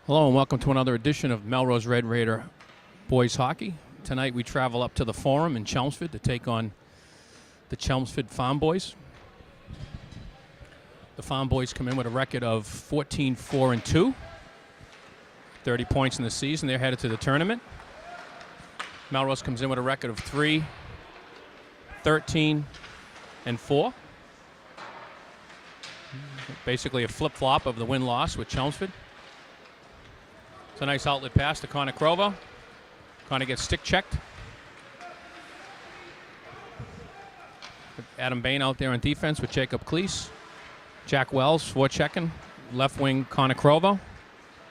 Hello and welcome to another edition of Melrose Red Raider Boys Hockey. Tonight we travel up to the Forum in Chelmsford to take on the Chelmsford Farm Boys. The Farm Boys come in with a record of 14-4-2, 30 points in the season. They're headed to the tournament. Melrose comes in with a record of 3-13-4. Basically a flip-flop of the win-loss with Chelmsford. It's a nice outlet pass to Connor Crovo. Connor gets stick-checked. Adam Bain out there on defense with Jacob Cleese. Jack Wells forechecking. Left wing Connor Crovo.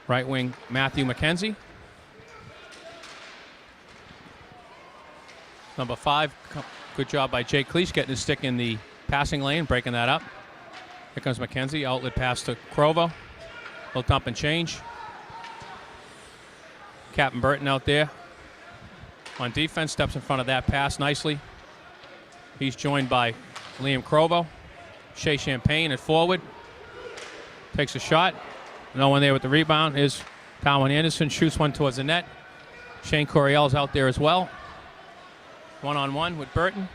Right wing Matthew McKenzie. Number 5, good job by Jake Cleese getting his stick in the passing lane, breaking that up. Here comes McKenzie, outlet pass to Crovo. Little dump and change. Captain Burton out there on defense, steps in front of that pass nicely. He's joined by Liam Crovo. Shea Champagne at forward. Takes a shot. No one there with the rebound is Colin Anderson. Shoots one towards the net. Shane Coryell's out there as well. One-on-one with Burton.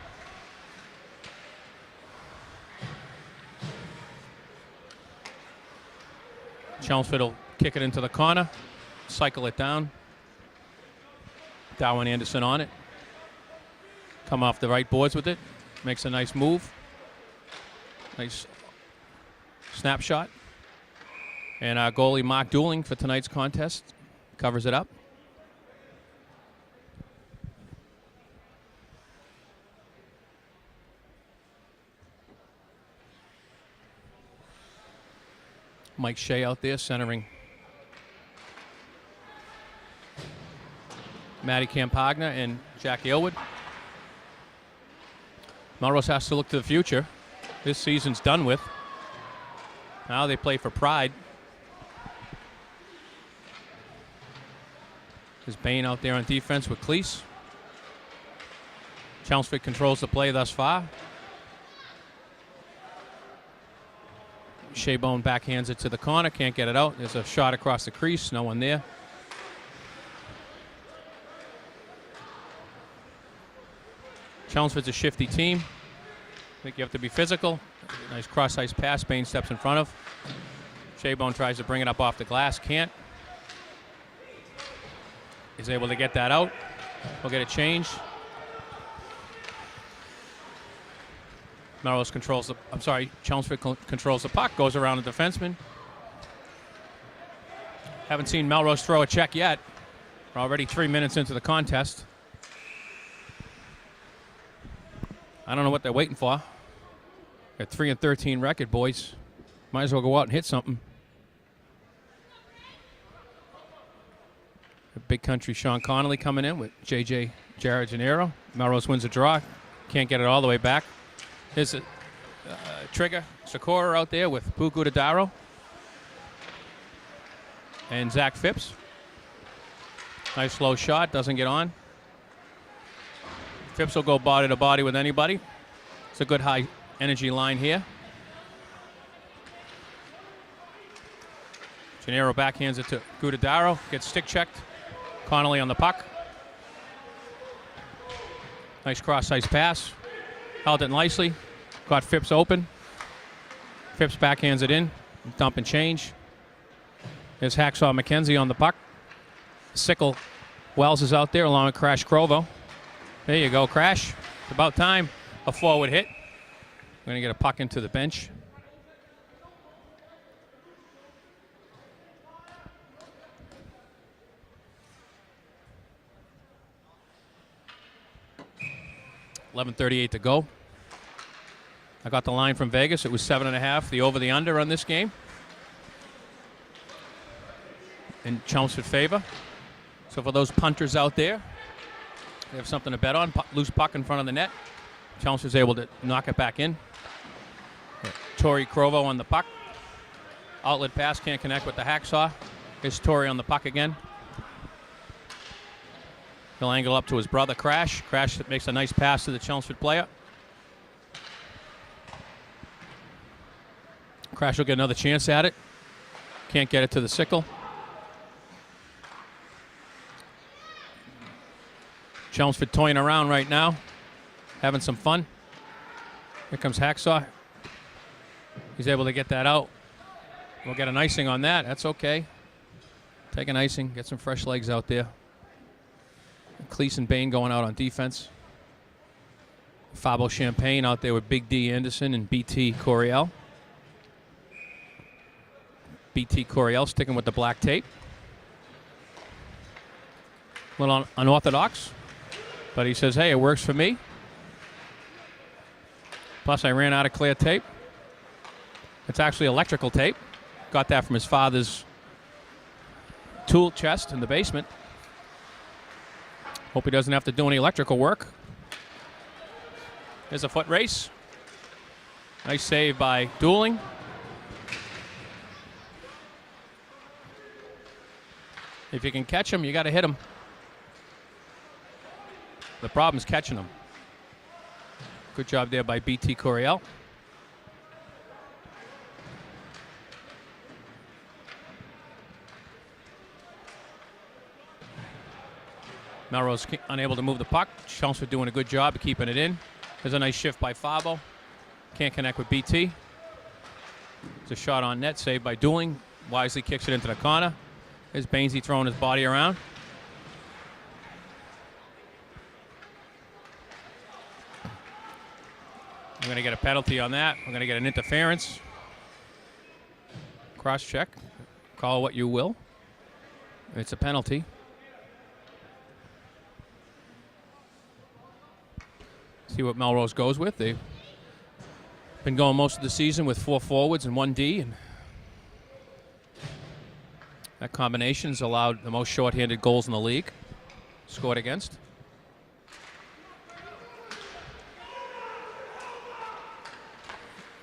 Chelmsford will kick it into the corner. Cycle it down. Darwin Anderson on it. Come off the right boards with it. Makes a nice move. Nice snapshot. And our goalie, Mark Dooling, for tonight's contest, covers it up. Mike Shea out there centering Matty Campagna and Jack Aylward. Melrose has to look to the future. This season's done with. Now they play for pride. There's Bain out there on defense with Cleese. Chelmsford controls the play thus far. Shaybone backhands it to the corner, can't get it out. There's a shot across the crease, no one there. Chelmsford's a shifty team. I think you have to be physical. Nice cross-ice pass. Bain steps in front of. Shaybone tries to bring it up off the glass. Can't. He's able to get that out. He'll get a change. Melrose controls the... Chelmsford controls the puck. Goes around the defenseman. Haven't seen Melrose throw a check yet. We're already 3 minutes into the contest. I don't know what they're waiting for. Got 3-13 record, boys. Might as well go out and hit something. The big country Sean Connolly coming in with J.J. Jared Gennaro. Melrose wins a draw. Can't get it all the way back. There's a trigger. Sikora out there with Puku Dodaro. And Zach Phipps. Nice low shot. Doesn't get on. Phipps will go body to body with anybody. It's a good high energy line here. Gennaro backhands it to Gudadaro. Gets stick checked. Connolly on the puck. Nice cross-ice pass. Held it nicely. Got Phipps open. Phipps backhands it in. Dump and change. There's Hacksaw McKenzie on the puck. Sickle Wells is out there along with Crash Crovo. There you go, Crash. It's about time. A forward hit. We're going to get a puck into the bench. $11:38 to go. I got the line from Vegas. It was 7.5, the over the under on this game. In Chelmsford favor. So for those punters out there, they have something to bet on. Loose puck in front of the net. Chelmsford's able to knock it back in. Torrey Crovo on the puck. Outlet pass, can't connect with the hacksaw. Here's Torrey on the puck again. He'll angle up to his brother, Crash. Crash makes a nice pass to the Chelmsford player. Crash will get another chance at it. Can't get it to the sickle. Chelmsford toying around right now, having some fun. Here comes Hacksaw. He's able to get that out. We'll get an icing on that. That's okay. Take an icing, get some fresh legs out there. Cleese and Bain going out on defense. Fabo Champagne out there with Big D Anderson and BT Coryell. BT Coryell sticking with the black tape. A little unorthodox, but he says, hey, it works for me. Plus, I ran out of clear tape. It's actually electrical tape. Got that from his father's tool chest in the basement. Hope he doesn't have to do any electrical work. There's a foot race. Nice save by Dueling. If you can catch him, you got to hit him. The problem is catching him. Good job there by BT Coryell. Melrose unable to move the puck. Chelmsford doing a good job of keeping it in. There's a nice shift by Fabo. Can't connect with BT. It's a shot on net, saved by Dueling. Wisely kicks it into the corner. There's Bainsy throwing his body around. We're going to get a penalty on that. We're going to get an interference. Cross check. Call it what you will. It's a penalty. See what Melrose goes with. They've been going most of the season with 4 forwards and 1 D, and that combination's allowed the most shorthanded goals in the league scored against.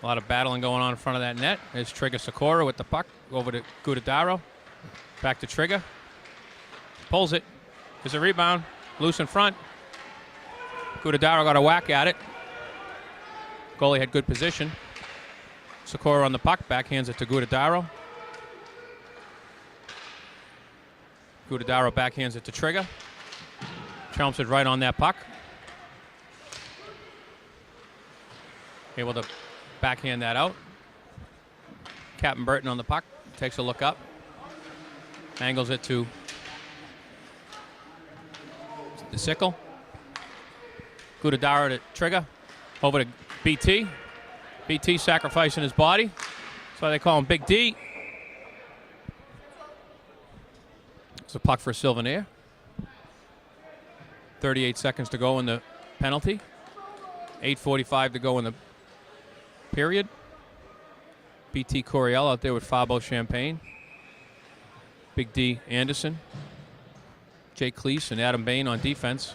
A lot of battling going on in front of that net. There's Trigger Sikora with the puck over to Gudadaro. Back to Trigger. Pulls it. There's a rebound. Loose in front. Gudadaro got a whack at it. Goalie had good position. Sikora on the puck. Backhands it to Gudadaro. Gudadaro backhands it to Trigger. Chelmsford right on that puck. Able to backhand that out. Captain Burton on the puck. Takes a look up. Angles it to the Sickle. Gudadaro to Trigger. Over to BT. BT sacrificing his body. That's why they call him Big D. It's a puck for Sylvanair. 38 seconds to go in the penalty. 8:45 to go in the period. BT Coryell out there with Fabo Champagne. Big D Anderson. Jake Cleese and Adam Bain on defense.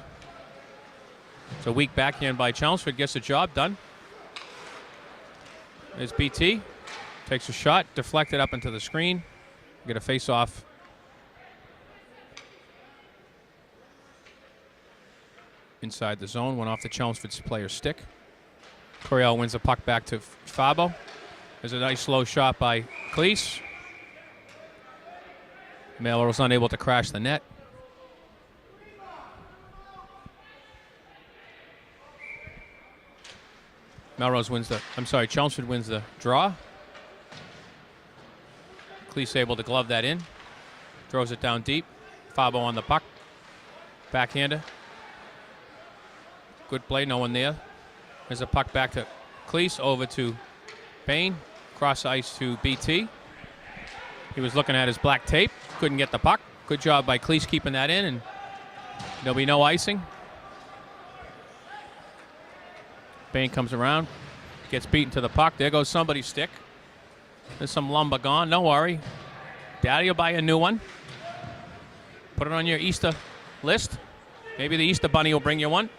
It's a weak backhand by Chelmsford. Gets the job done. There's BT. Takes a shot. Deflected up into the screen. Get a face-off. Inside the zone. Went off the Chelmsford's player's stick. Coryell wins the puck back to Fabo. There's a nice slow shot by Cleese. Melrose unable to crash the net. Chelmsford wins the draw. Cleese able to glove that in. Throws it down deep. Fabo on the puck. Backhander. Good play, no one there. There's a puck back to Cleese, over to Bain. Cross ice to BT. He was looking at his black tape. Couldn't get the puck. Good job by Cleese keeping that in, and there'll be no icing. Bain comes around, gets beaten to the puck. There goes somebody's stick. There's some lumber gone. Don't worry. Daddy will buy a new one. Put it on your Easter list. Maybe the Easter Bunny will bring you one.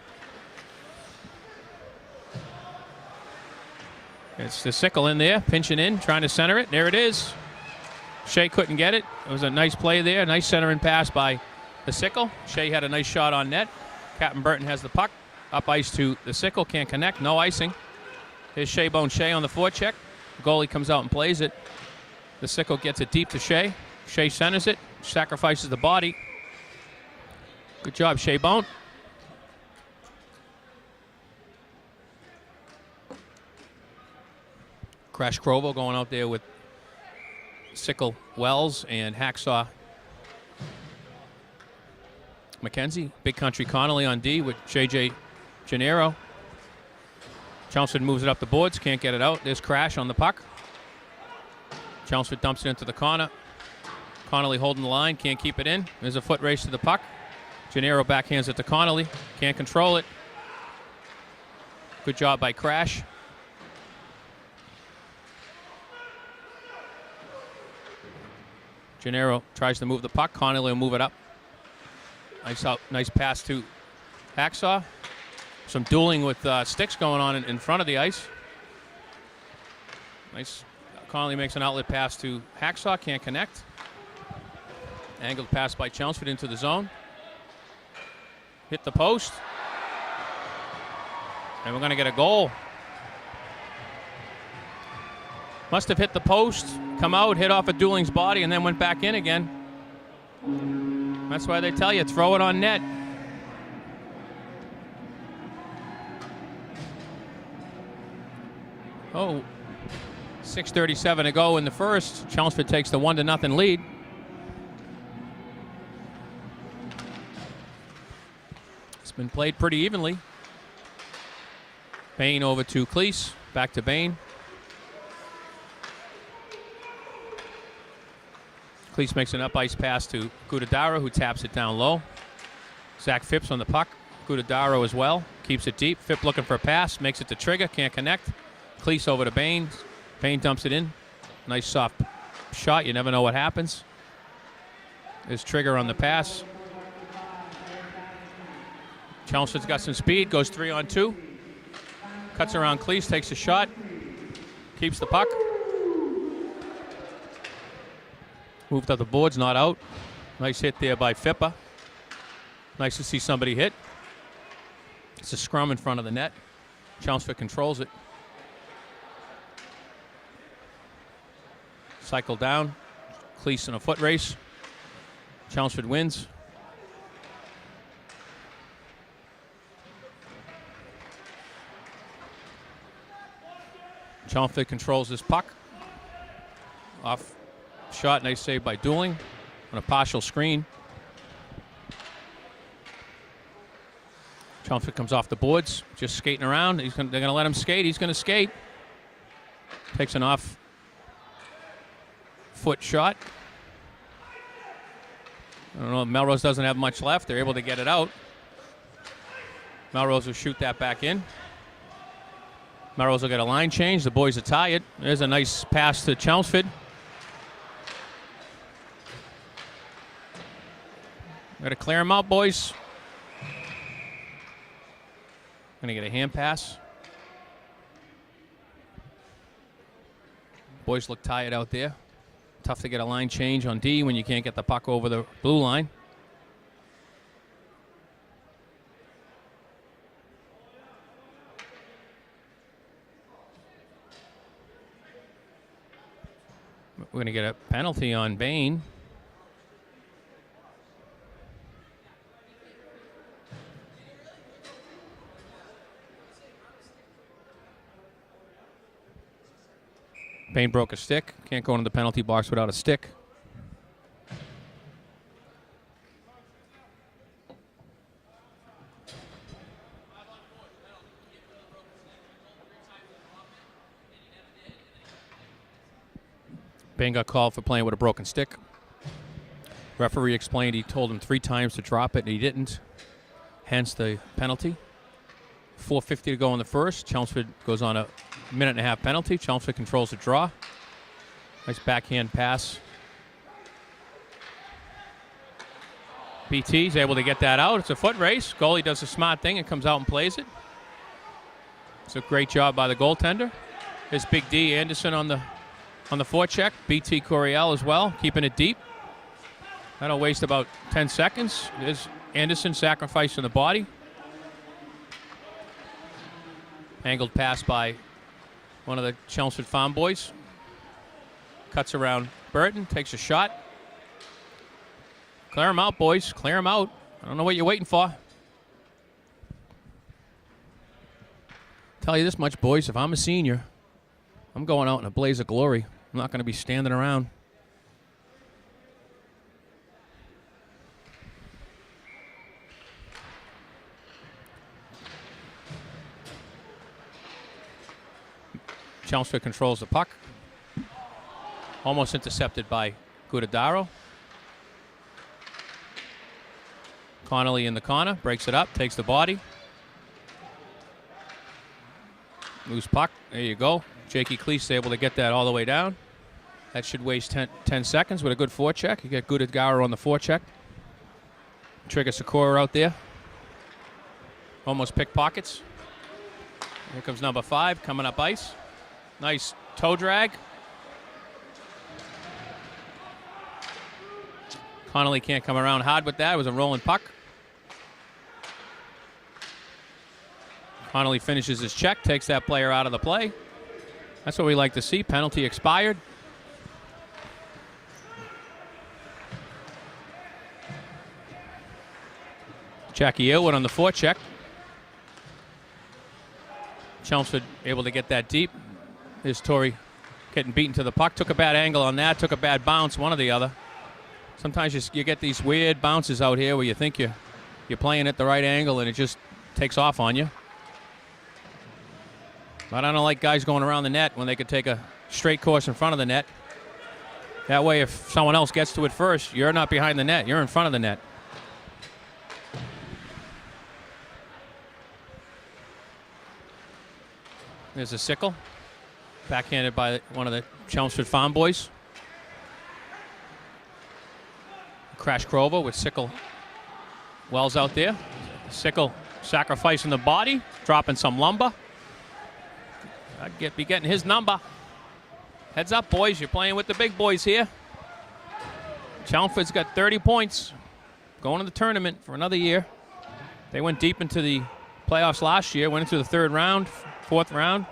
It's the Sickle in there, pinching in, trying to center it. There it is. Shea couldn't get it. It was a nice play there. Nice centering pass by the Sickle. Shea had a nice shot on net. Captain Burton has the puck. Up ice to the Sickle. Can't connect. No icing. Here's Shea Bone Shea on the forecheck. The goalie comes out and plays it. The Sickle gets it deep to Shea. Shea centers it. Sacrifices the body. Good job, Shea Bone. Crash Crovo going out there with Sickle Wells and Hacksaw McKenzie. Big Country Connolly on D with J.J. Gennaro. Chelmsford moves it up the boards, can't get it out. There's Crash on the puck. Chelmsford dumps it into the corner. Connolly holding the line, can't keep it in. There's a foot race to the puck. Gennaro backhands it to Connolly, can't control it. Good job by Crash. Gennaro tries to move the puck. Connolly will move it up. Nice pass to Hacksaw. Some dueling with sticks going on in front of the ice. Nice. Connolly makes an outlet pass to Hacksaw. Can't connect. Angled pass by Chelmsford into the zone. Hit the post. And we're going to get a goal. Must have hit the post, come out, hit off a Dueling's body, and then went back in again. That's why they tell you, throw it on net. Oh, 6:37 to go in the first. Chelmsford takes the 1-0 lead. It's been played pretty evenly. Bain over to Cleese, back to Bain. Cleese makes an up-ice pass to Gudadaro, who taps it down low. Zach Phipps on the puck. Gudadaro as well. Keeps it deep. Phipp looking for a pass. Makes it to Trigger. Can't connect. Cleese over to Bain. Bain dumps it in. Nice soft shot. You never know what happens. There's Trigger on the pass. Chelmsford's got some speed. Goes 3-on-2. Cuts around Cleese. Takes a shot. Keeps the puck. Moved up the boards, not out. Nice hit there by Phippa. Nice to see somebody hit. It's a scrum in front of the net. Chelmsford controls it. Cycle down. Cleese in a foot race. Chelmsford wins. Chelmsford controls this puck. Off shot, nice save by Dueling on a partial screen. Chelmsford comes off the boards, just skating around. They're going to let him skate. He's going to skate. Takes an off foot shot. I don't know, Melrose doesn't have much left. They're able to get it out. Melrose will shoot that back in. Melrose will get a line change. The boys are tired. There's a nice pass to Chelmsford. Got to clear him out, boys. Going to get a hand pass. Boys look tired out there. Tough to get a line change on D when you can't get the puck over the blue line. We're going to get a penalty on Bain. Bain broke a stick. Can't go into the penalty box without a stick. Bain got called for playing with a broken stick. Referee explained he told him 3 times to drop it and he didn't. Hence the penalty. 4:50 to go in the first. Chelmsford goes on a 1.5-minute penalty. Chelmsford controls the draw. Nice backhand pass. BT's able to get that out. It's a foot race. Goalie does a smart thing and comes out and plays it. It's a great job by the goaltender. There's Big D Anderson on the forecheck. BT Coryell as well, keeping it deep. That'll waste about 10 seconds. There's Anderson sacrificing the body. Angled pass by one of the Chelmsford Farm boys. Cuts around Burton, takes a shot. Clear him out, boys. Clear him out. I don't know what you're waiting for. Tell you this much, boys. If I'm a senior, I'm going out in a blaze of glory. I'm not going to be standing around. Chelmsford controls the puck. Almost intercepted by Gudadaro. Connolly in the corner, breaks it up, takes the body. Loose puck, there you go. Jakey Cleese able to get that all the way down. That should waste 10 seconds with a good forecheck. You get Gudadaro on the forecheck. Trigger Sakura out there. Almost pickpockets. Here comes number 5 coming up ice. Nice toe drag. Connolly can't come around hard with that. It was a rolling puck. Connolly finishes his check, takes that player out of the play. That's what we like to see. Penalty expired. Jackie Elwood on the forecheck. Chelmsford able to get that deep. Here's Torrey getting beaten to the puck. Took a bad angle on that. Took a bad bounce, one or the other. Sometimes you get these weird bounces out here where you think you're playing at the right angle and it just takes off on you. But I don't like guys going around the net when they could take a straight course in front of the net. That way, if someone else gets to it first, you're not behind the net. You're in front of the net. There's a sickle. Backhanded by one of the Chelmsford Farm boys. Crash Krover with Sickle Wells out there. Sickle sacrificing the body, dropping some lumber. I'd be getting his number. Heads up, boys. You're playing with the big boys here. Chelmsford's got 30 points. Going to the tournament for another year. They went deep into the playoffs last year. Went into the third round, fourth round.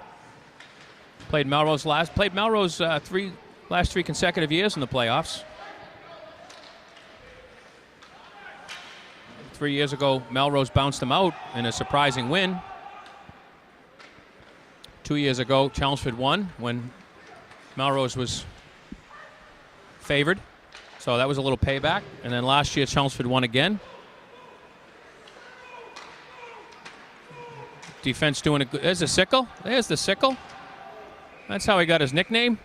Played Melrose last three consecutive years in the playoffs. 3 years ago, Melrose bounced them out in a surprising win. 2 years ago, Chelmsford won when Melrose was favored. So that was a little payback. And then last year, Chelmsford won again. Defense doing a good. There's the sickle. There's the sickle. That's how he got his nickname.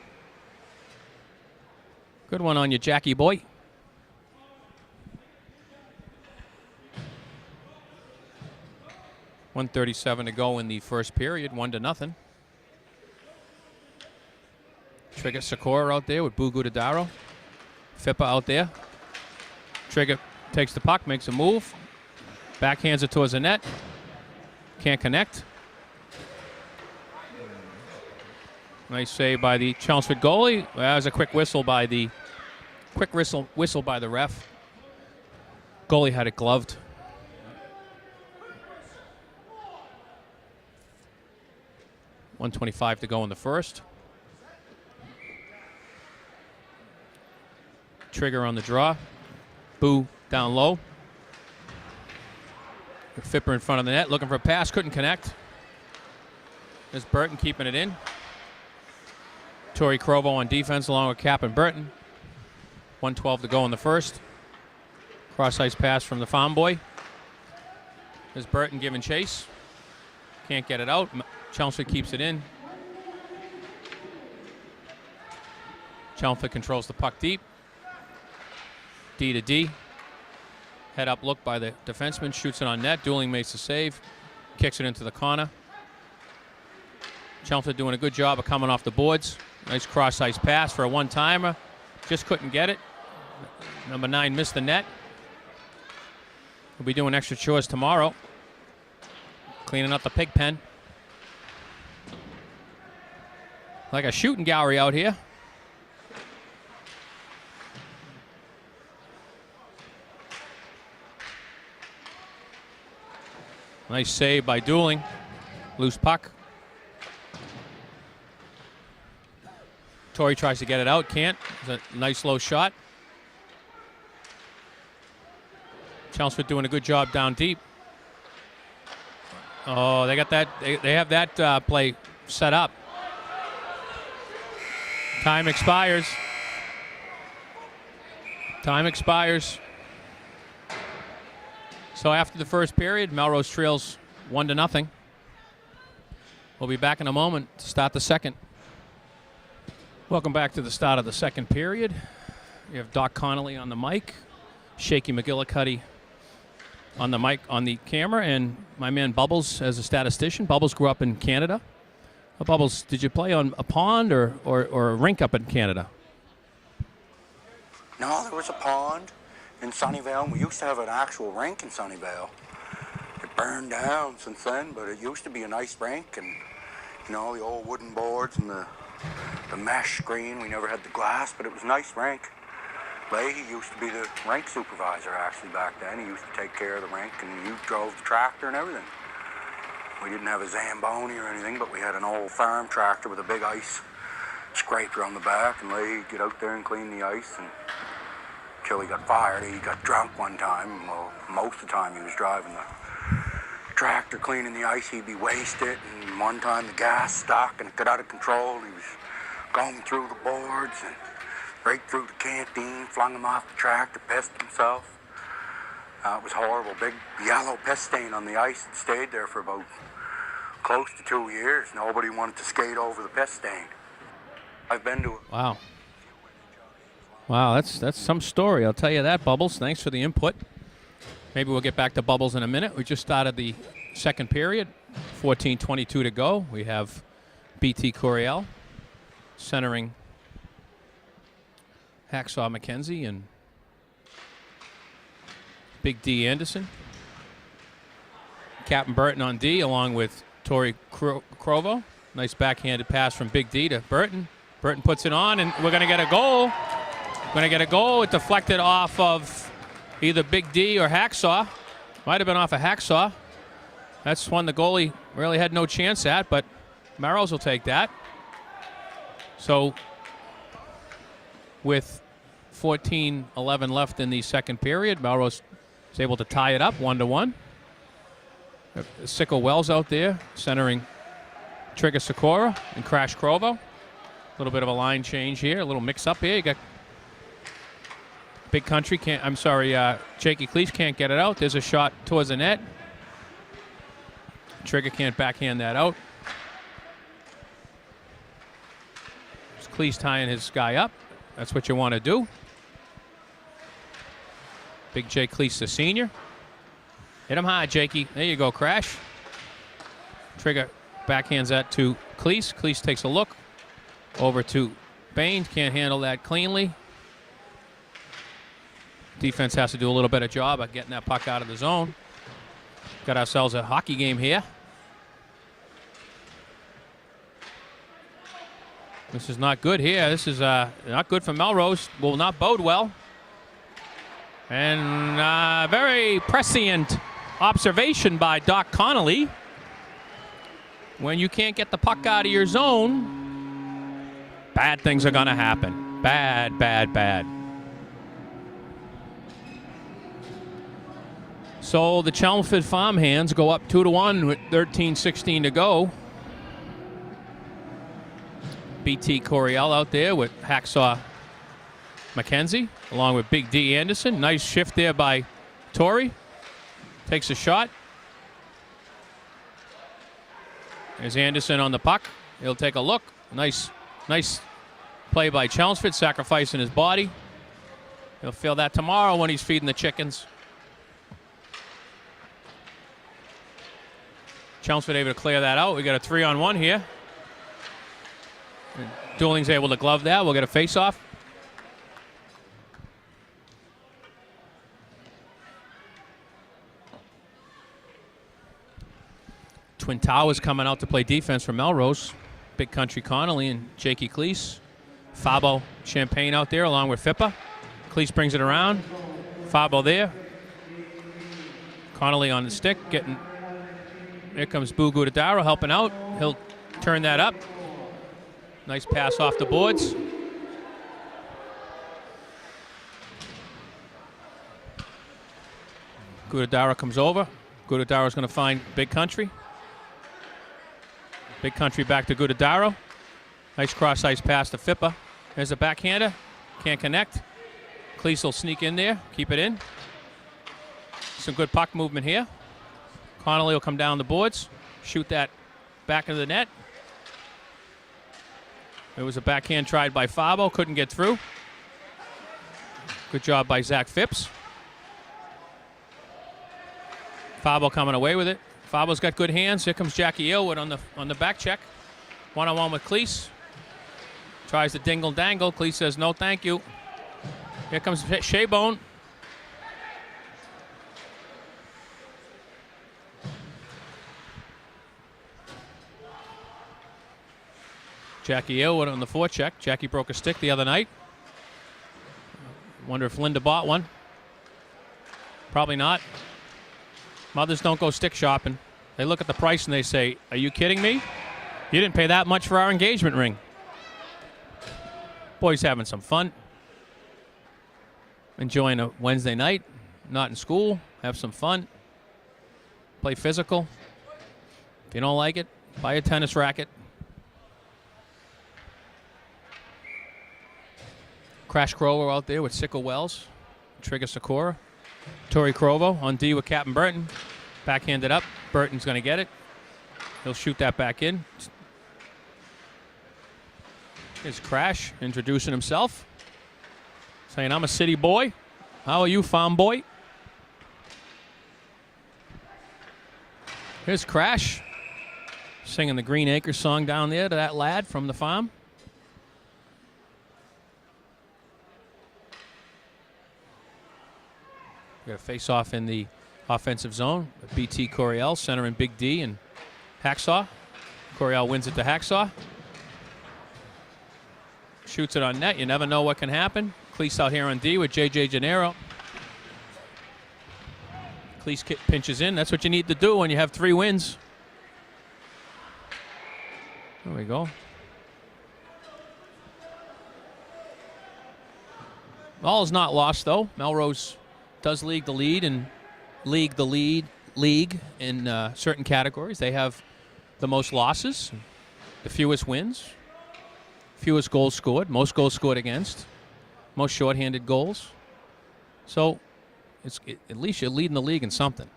Good one on you, Jackie boy. .137 to go in the first period, 1-0. Trigger Sakura out there with Boo Gudadaro. Fippa out there. Trigger takes the puck, makes a move. Backhands it towards the net. Can't connect. Nice save by the Chelmsford goalie. That was a quick whistle by the ref. Goalie had it gloved. .125 to go in the first. Trigger on the draw. Boo down low. Fipper in front of the net, looking for a pass, couldn't connect. There's Burton keeping it in. Torrey Krovo on defense along with Cap and Burton. 1:12 to go in the first. Cross-ice pass from the farm boy. There's Burton giving chase. Can't get it out. Chelmsford keeps it in. Chelmsford controls the puck deep. D to D. Head up look by the defenseman. Shoots it on net. Dooling makes the save. Kicks it into the corner. Chelmsford doing a good job of coming off the boards. Nice cross-ice pass for a one-timer. Just couldn't get it. Number 9 missed the net. We'll be doing extra chores tomorrow. Cleaning up the pig pen. Like a shooting gallery out here. Nice save by Dooling. Loose puck. Torrey tries to get it out, can't. It's a nice low shot. Chelmsford doing a good job down deep. Oh, they got that. They have that play set up. Time expires. Time expires. So after the first period, Melrose trails 1-0. We'll be back in a moment to start the second. Welcome back to the start of the second period. We have Doc Connolly on the mic, Shaky McGillicuddy on the mic, on the camera, and my man Bubbles as a statistician. Bubbles grew up in Canada. Bubbles, did you play on a pond or a rink up in Canada? No, there was a pond in Sunnyvale. We used to have an actual rink in Sunnyvale. It burned down since then, but it used to be a nice rink, and you know, the old wooden boards and the mesh screen. We never had the glass, but it was a nice rink. Leahy used to be the rink supervisor actually back then. He used to take care of the rink, and you drove the tractor and everything. We didn't have a Zamboni or anything, but we had an old farm tractor with a big ice scraper on the back, and Leahy'd get out there and clean the ice until he got fired. He got drunk one time. Well, most of the time he was driving the tractor cleaning the ice, he'd be wasted, and one time the gas stuck and it got out of control, and he was going through the boards and right through the canteen, flung him off the tractor, pissed himself. It was horrible. Big yellow piss stain on the ice. It stayed there for about close to 2 years. Nobody wanted to skate over the piss stain. I've been to it. Wow. Wow, that's some story, I'll tell you that, Bubbles. Thanks for the input. Maybe we'll get back to Bubbles in a minute. We just started the second period, 14:22 to go. We have BT Coryell centering Hacksaw McKenzie and Big D Anderson. Captain Burton on D along with Tori Crovo. Nice backhanded pass from Big D to Burton. Burton puts it on, and we're going to get a goal. We're going to get a goal. It deflected off of either Big D or Hacksaw. Might have been off of Hacksaw. That's one the goalie really had no chance at, but Melrose will take that. So with 14:11 left in the second period, Melrose is able to tie it up 1-1. Sickle Wells out there centering Trigger Sikora and Crash Crovo. A little bit of a line change here, a little mix-up here. You got Big Country Jakey Cleese can't get it out. There's a shot towards the net. Trigger can't backhand that out. It's Cleese tying his guy up. That's what you want to do. Big Jake Cleese, the senior. Hit him high, Jakey. There you go, Crash. Trigger backhands that to Cleese. Cleese takes a look over to Baines. Can't handle that cleanly. Defense has to do a little better job at getting that puck out of the zone. Got ourselves a hockey game here. This is not good here. This is not good for Melrose. Will not bode well. And very prescient observation by Doc Connolly. When you can't get the puck out of your zone, bad things are going to happen. Bad, bad, bad. So the Chelmsford Farmhands go up 2-1 with 13:16 to go. BT Coryell out there with Hacksaw McKenzie along with Big D Anderson. Nice shift there by Torrey. Takes a shot. There's Anderson on the puck. He'll take a look. Nice play by Chelmsford, sacrificing his body. He'll feel that tomorrow when he's feeding the chickens. Chelmsford able to clear that out. We got a 3-on-1 here. And Dooling's able to glove that. We'll get a face-off. Twin Towers coming out to play defense for Melrose. Big Country Connolly and Jakey Cleese. Fabo Champagne out there along with Fippa. Cleese brings it around. Fabo there. Connolly on the stick. Here comes Boo Gudadaro helping out. He'll turn that up. Nice pass off the boards. Gudadaro comes over. Gudadaro's going to find Big Country. Big Country back to Gudadaro. Nice cross-ice pass to Fippa. There's a backhander. Can't connect. Cleese will sneak in there. Keep it in. Some good puck movement here. Connolly will come down the boards. Shoot that back of the net. There was a backhand tried by Fabo. Couldn't get through. Good job by Zach Phipps. Fabo coming away with it. Fabo's got good hands. Here comes Jackie Aylward on the back check. One-on-one with Cleese. Tries to dingle-dangle. Cleese says, no, thank you. Here comes Shaybone. Jackie Aylward on the forecheck. Jackie broke a stick the other night. Wonder if Linda bought one. Probably not. Mothers don't go stick shopping. They look at the price and they say, are you kidding me? You didn't pay that much for our engagement ring. Boys having some fun. Enjoying a Wednesday night. Not in school. Have some fun. Play physical. If you don't like it, buy a tennis racket. Crash Crover out there with Sickle Wells. Trigger Sakura. Tori Crovo on D with Captain Burton. Backhanded up. Burton's going to get it. He'll shoot that back in. Here's Crash introducing himself. Saying, I'm a city boy. How are you, farm boy? Here's Crash. Singing the Green Acres song down there to that lad from the farm. We got a face-off in the offensive zone. BT Coryell centering Big D and Hacksaw. Coryell wins it to Hacksaw. Shoots it on net. You never know what can happen. Cleese out here on D with J.J. Gennaro. Cleese pinches in. That's what you need to do when you have 3 wins. There we go. All is not lost, though. Melrose does lead the lead in certain categories. They have the most losses, the fewest wins, fewest goals scored, most goals scored against, most shorthanded goals. So at least you're leading the league in something.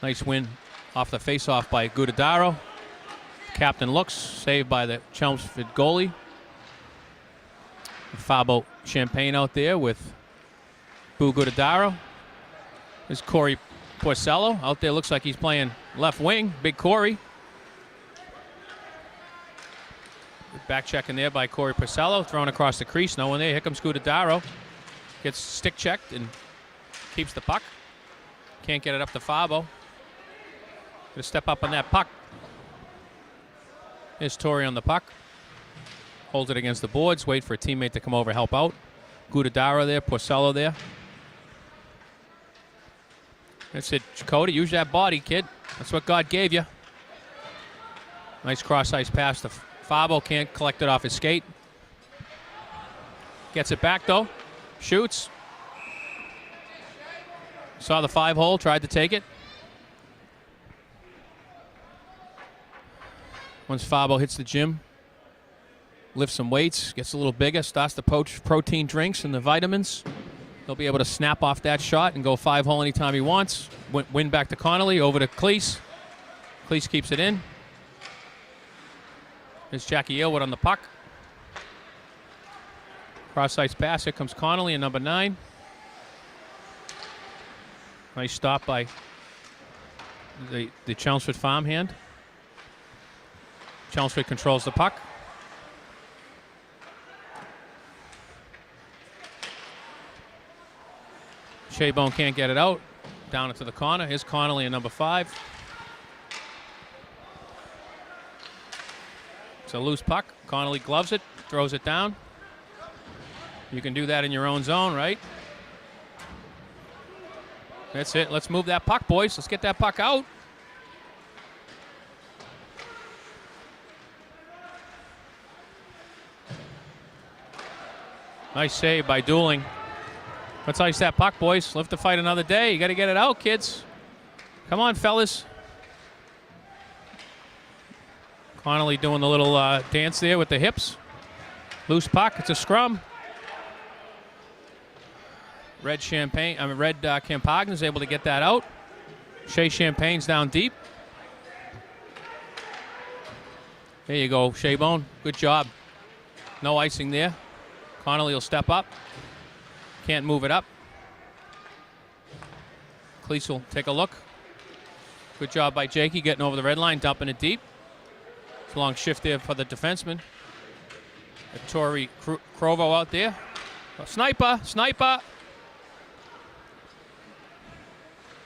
Nice win off the face-off by Gudadaro. Captain looks, saved by the Chelmsford goalie. Fabo Champagne out there with Boo Gudadaro. There's Corey Porcello out there. Looks like he's playing left wing. Big Corey. Back checking there by Corey Porcello. Thrown across the crease. No one there. Here comes Gudadaro. Gets stick checked and keeps the puck. Can't get it up to Fabo. Gonna step up on that puck. Here's Torrey on the puck. Holds it against the boards. Wait for a teammate to come over, help out. Gudadaro there, Porcello there. That's it, Cody. Use that body, kid. That's what God gave you. Nice cross-ice pass to Fabo. Can't collect it off his skate. Gets it back, though. Shoots. Saw the 5-hole, tried to take it. Once Fabo hits the gym, lifts some weights, gets a little bigger, starts to poach protein drinks and the vitamins. He'll be able to snap off that shot and go 5-hole anytime he wants. Win back to Connolly, over to Cleese. Cleese keeps it in. There's Jackie Aylward on the puck. Cross-ice pass. Here comes Connolly in number 9. Nice stop by the Chelmsford farmhand. Chelmsford controls the puck. Shaybone can't get it out. Down into the corner. Here's Connolly in number 5. It's a loose puck. Connolly gloves it, throws it down. You can do that in your own zone, right? That's it. Let's move that puck, boys. Let's get that puck out. Nice save by Dooling. Let's ice that puck, boys. Live to fight another day. You got to get it out, kids. Come on, fellas. Connolly doing the little dance there with the hips. Loose puck. It's a scrum. Red Campagna's able to get that out. Shea Champagne's down deep. There you go, Shea Bone. Good job. No icing there. Connolly will step up. Can't move it up. Cleese will take a look. Good job by Jakey getting over the red line, dumping it deep. It's a long shift there for the defenseman. Tori Crovo out there. Oh, sniper.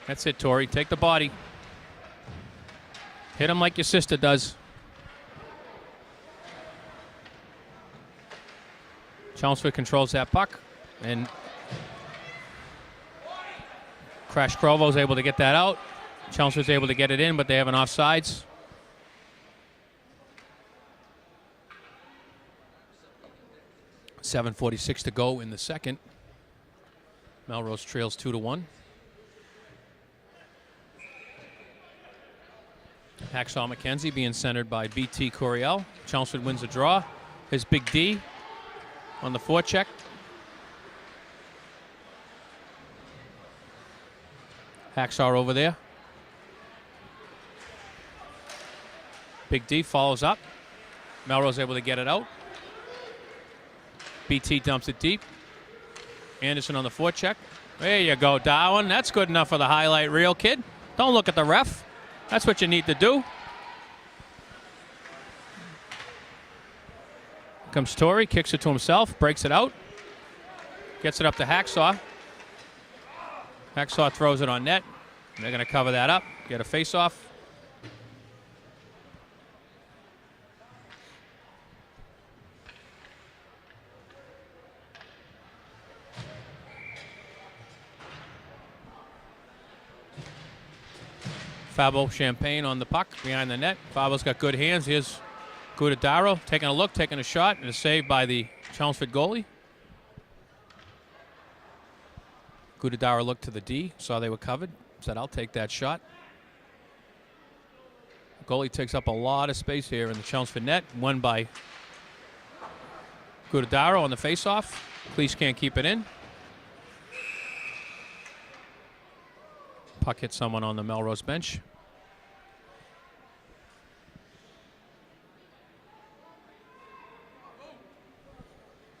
That's it, Tori. Take the body. Hit him like your sister does. Chelmsford controls that puck. And Crash Crovo's able to get that out. Chelmsford's able to get it in, but they have an offsides. .7:46 to go in the second. Melrose trails 2-1. Hacksaw McKenzie being centered by BT Coryell. Chelmsford wins the draw. Here's Big D on the forecheck. Hacksaw over there. Big D follows up. Melrose able to get it out. BT dumps it deep. Anderson on the forecheck. There you go, Darwin. That's good enough for the highlight reel, kid. Don't look at the ref. That's what you need to do. Comes Torrey, kicks it to himself, breaks it out. Gets it up to Hacksaw. Hacksaw throws it on net. They're going to cover that up, get a face-off. Fabo Champagne on the puck behind the net. Fabo's got good hands. Here's Gudadaro taking a look, taking a shot, and a save by the Chelmsford goalie. Gudadaro looked to the D, saw they were covered, said, I'll take that shot. The goalie takes up a lot of space here in the Chelmsford net, won by Gudadaro on the faceoff. Cleese can't keep it in. Puck hit someone on the Melrose bench.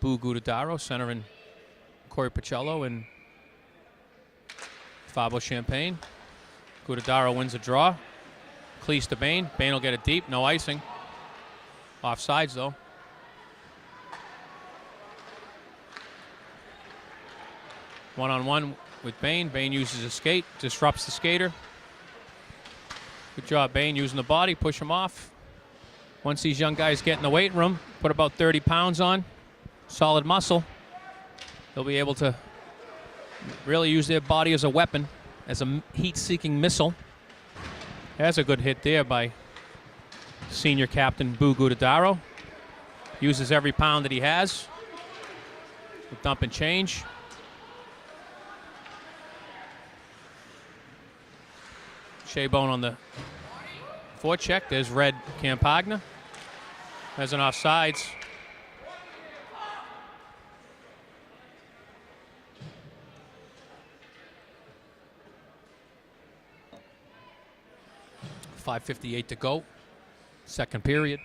Boo Gudadaro centering Corey Pacello and Fabo Champagne. Gudadaro wins the draw. Cleese to Bain. Bain will get it deep. No icing. Offsides, though. One-on-one with Bain. Bain uses a skate. Disrupts the skater. Good job, Bain, using the body. Push him off. Once these young guys get in the weight room, put about 30 pounds on. Solid muscle. They'll be able to really use their body as a weapon, as a heat-seeking missile. That's a good hit there by senior captain Boo Gudadaro. Uses every pound that he has. With dump and change. Shea Bone on the forecheck. There's Red Campagna. There's an offsides. .5:58 to go. Second period.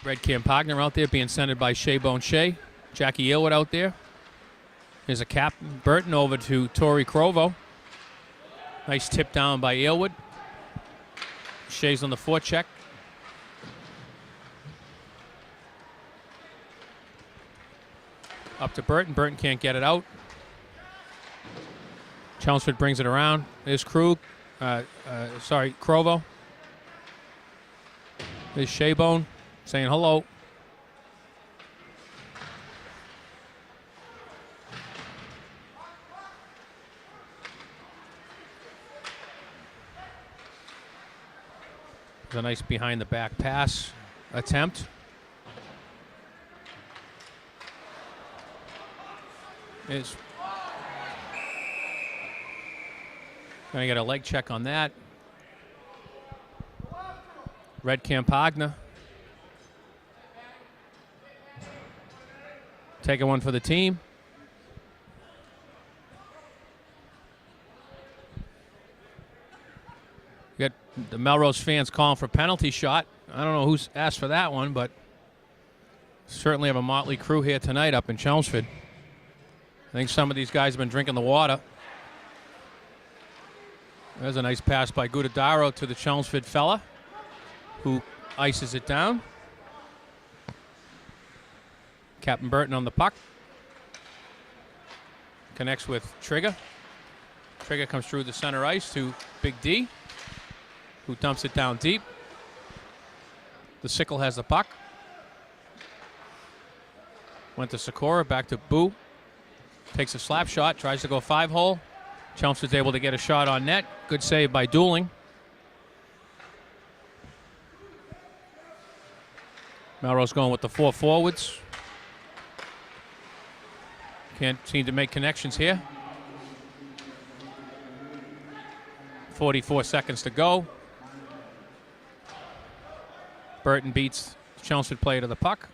Red Campagna out there being centered by Shea Bone Shea. Jackie Aylward out there. There's a captain. Burton over to Tori Crovo. Nice tip down by Aylward. Shea's on the forecheck. Up to Burton. Burton can't get it out. Chelmsford brings it around. There's Crovo. There's Shea Bone saying hello. There's a nice behind the back pass attempt. Is going to get a leg check on that. Red Campagna. Taking one for the team. You got the Melrose fans calling for penalty shot. I don't know who's asked for that one, but certainly have a motley crew here tonight up in Chelmsford. I think some of these guys have been drinking the water. There's a nice pass by Gudadaro to the Chelmsford fella, who ices it down. Captain Burton on the puck. Connects with Trigger. Trigger comes through the center ice to Big D, who dumps it down deep. The Sickle has the puck. Went to Sikora, back to Boo. Takes a slap shot, tries to go 5-hole. Chelmsford's able to get a shot on net. Good save by Dooling. Melrose going with the 4 forwards. Can't seem to make connections here. 44 seconds to go. Burton beats Chelmsford player to the puck.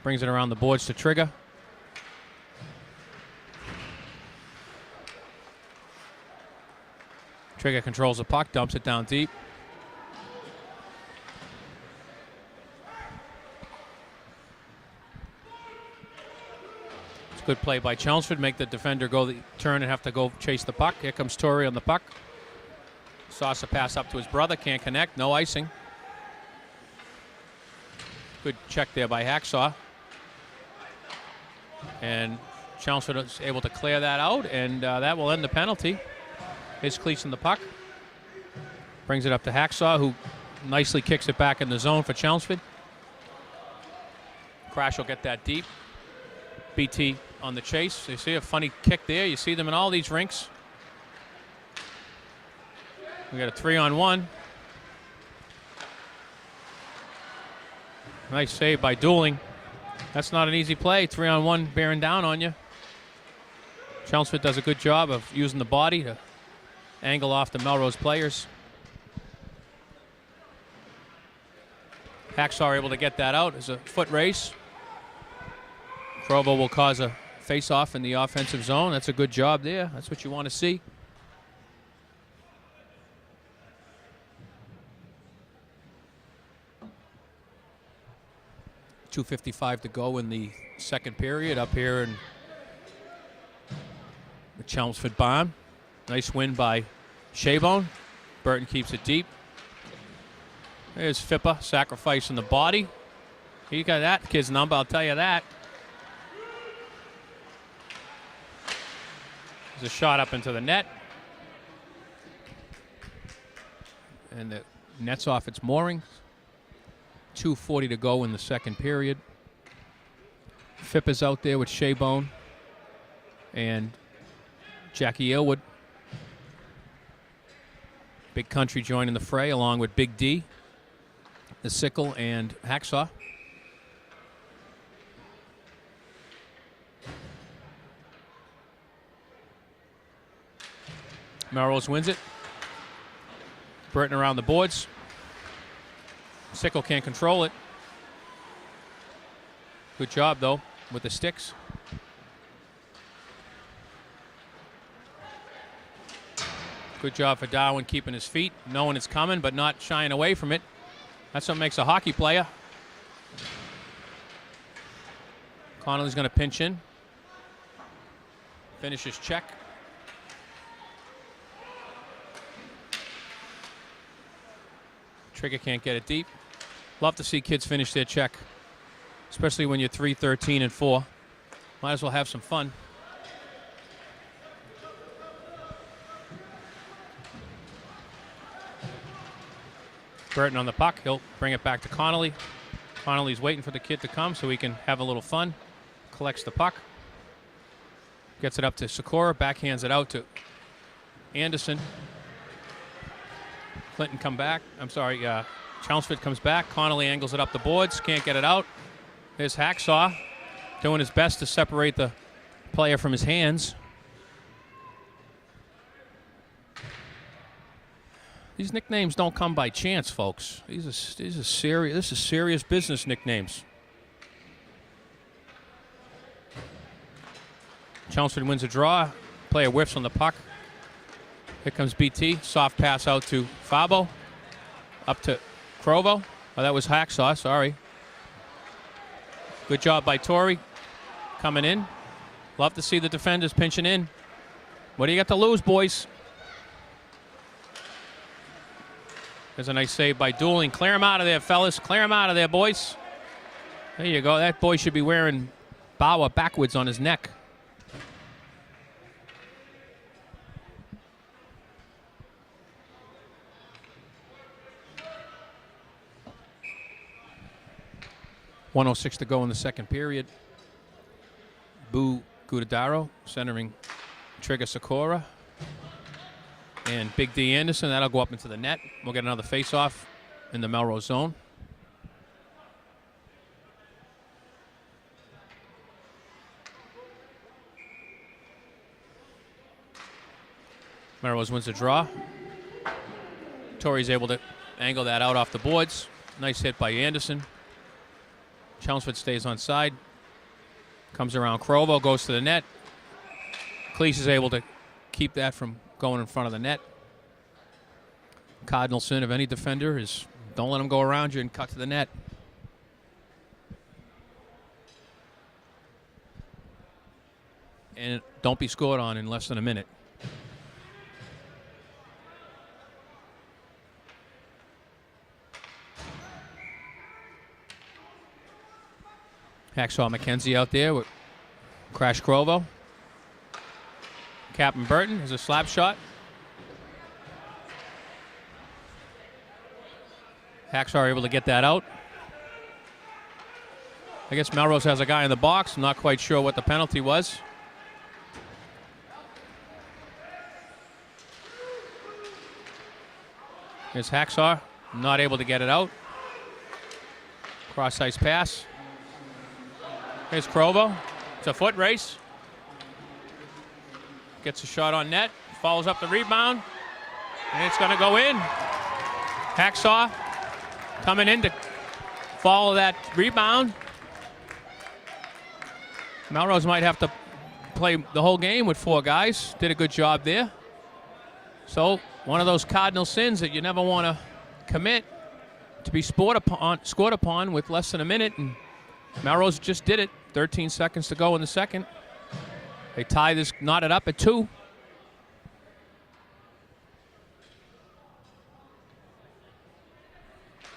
Brings it around the boards to Trigger. Trigger controls the puck, dumps it down deep. It's a good play by Chelmsford. Make the defender go the turn and have to go chase the puck. Here comes Torrey on the puck. Saucer pass up to his brother. Can't connect. No icing. Good check there by Hacksaw. And Chelmsford is able to clear that out, and that will end the penalty. Here's Cleason the puck. Brings it up to Hacksaw, who nicely kicks it back in the zone for Chelmsford. Crash will get that deep. BT on the chase. You see a funny kick there. You see them in all these rinks. We got a 3-on-1. Nice save by Dooling. That's not an easy play. 3-on-1 bearing down on you. Chelmsford does a good job of using the body to angle off the Melrose players. Hacksaw able to get that out. It's a foot race. Provo will cause a face-off in the offensive zone. That's a good job there. That's what you want to see. .255 to go in the second period up here in the Chelmsford barn. Nice win by Shaybone. Burton keeps it deep. There's Fippa sacrificing the body. He got that kid's number, I'll tell you that. There's a shot up into the net. And the net's off its moorings. 2:40 to go in the second period. Fippa's out there with Shaybone and Jackie Aylwood. Big Country joining the fray along with Big D, the Sickle, and Hacksaw. Melrose wins it. Burton around the boards. Sickle can't control it. Good job, though, with the sticks. Good job for Darwin keeping his feet, knowing it's coming, but not shying away from it. That's what makes a hockey player. Connolly's going to pinch in. Finish his check. Trigger can't get it deep. Love to see kids finish their check, especially when you're 3-13-4. Might as well have some fun. Burton on the puck. He'll bring it back to Connolly. Connolly's waiting for the kid to come so he can have a little fun. Collects the puck. Gets it up to Sikora. Backhands it out to Anderson. Clinton come back. I'm sorry, Chelmsford comes back. Connolly angles it up the boards. Can't get it out. There's Hacksaw doing his best to separate the player from his hands. These nicknames don't come by chance, folks. These are serious. This is serious business nicknames. Chelmsford wins a draw. Player whiffs on the puck. Here comes BT. Soft pass out to Fabo. Up to Crovo. Oh, that was Hacksaw. Sorry. Good job by Torrey coming in. Love to see the defenders pinching in. What do you got to lose, boys? There's a nice save by Dooling. Clear him out of there, fellas. Clear him out of there, boys. There you go. That boy should be wearing Bauer backwards on his neck. .106 to go in the second period. Boo Gudadaro centering Trigger Sakura. And Big D Anderson, that'll go up into the net. We'll get another face-off in the Melrose zone. Melrose wins the draw. Torrey's able to angle that out off the boards. Nice hit by Anderson. Chelmsford stays on side. Comes around Crovo, goes to the net. Cleese is able to keep that from going in front of the net. Cardinal sin of any defender is don't let them go around you and cut to the net. And don't be scored on in less than a minute. Hacksaw McKenzie out there with Crash Crovo. Captain Burton is a slap shot. Hacksaw able to get that out. I guess Melrose has a guy in the box. I'm not quite sure what the penalty was. Here's Hacksaw, not able to get it out. Cross ice pass. Here's Crovo. It's a foot race. Gets a shot on net. Follows up the rebound. And it's going to go in. Hacksaw coming in to follow that rebound. Melrose might have to play the whole game with 4 guys. Did a good job there. So one of those cardinal sins that you never want to commit to be scored upon with less than a minute. And Melrose just did it. 13 seconds to go in the second. They tie this, knot it up at 2.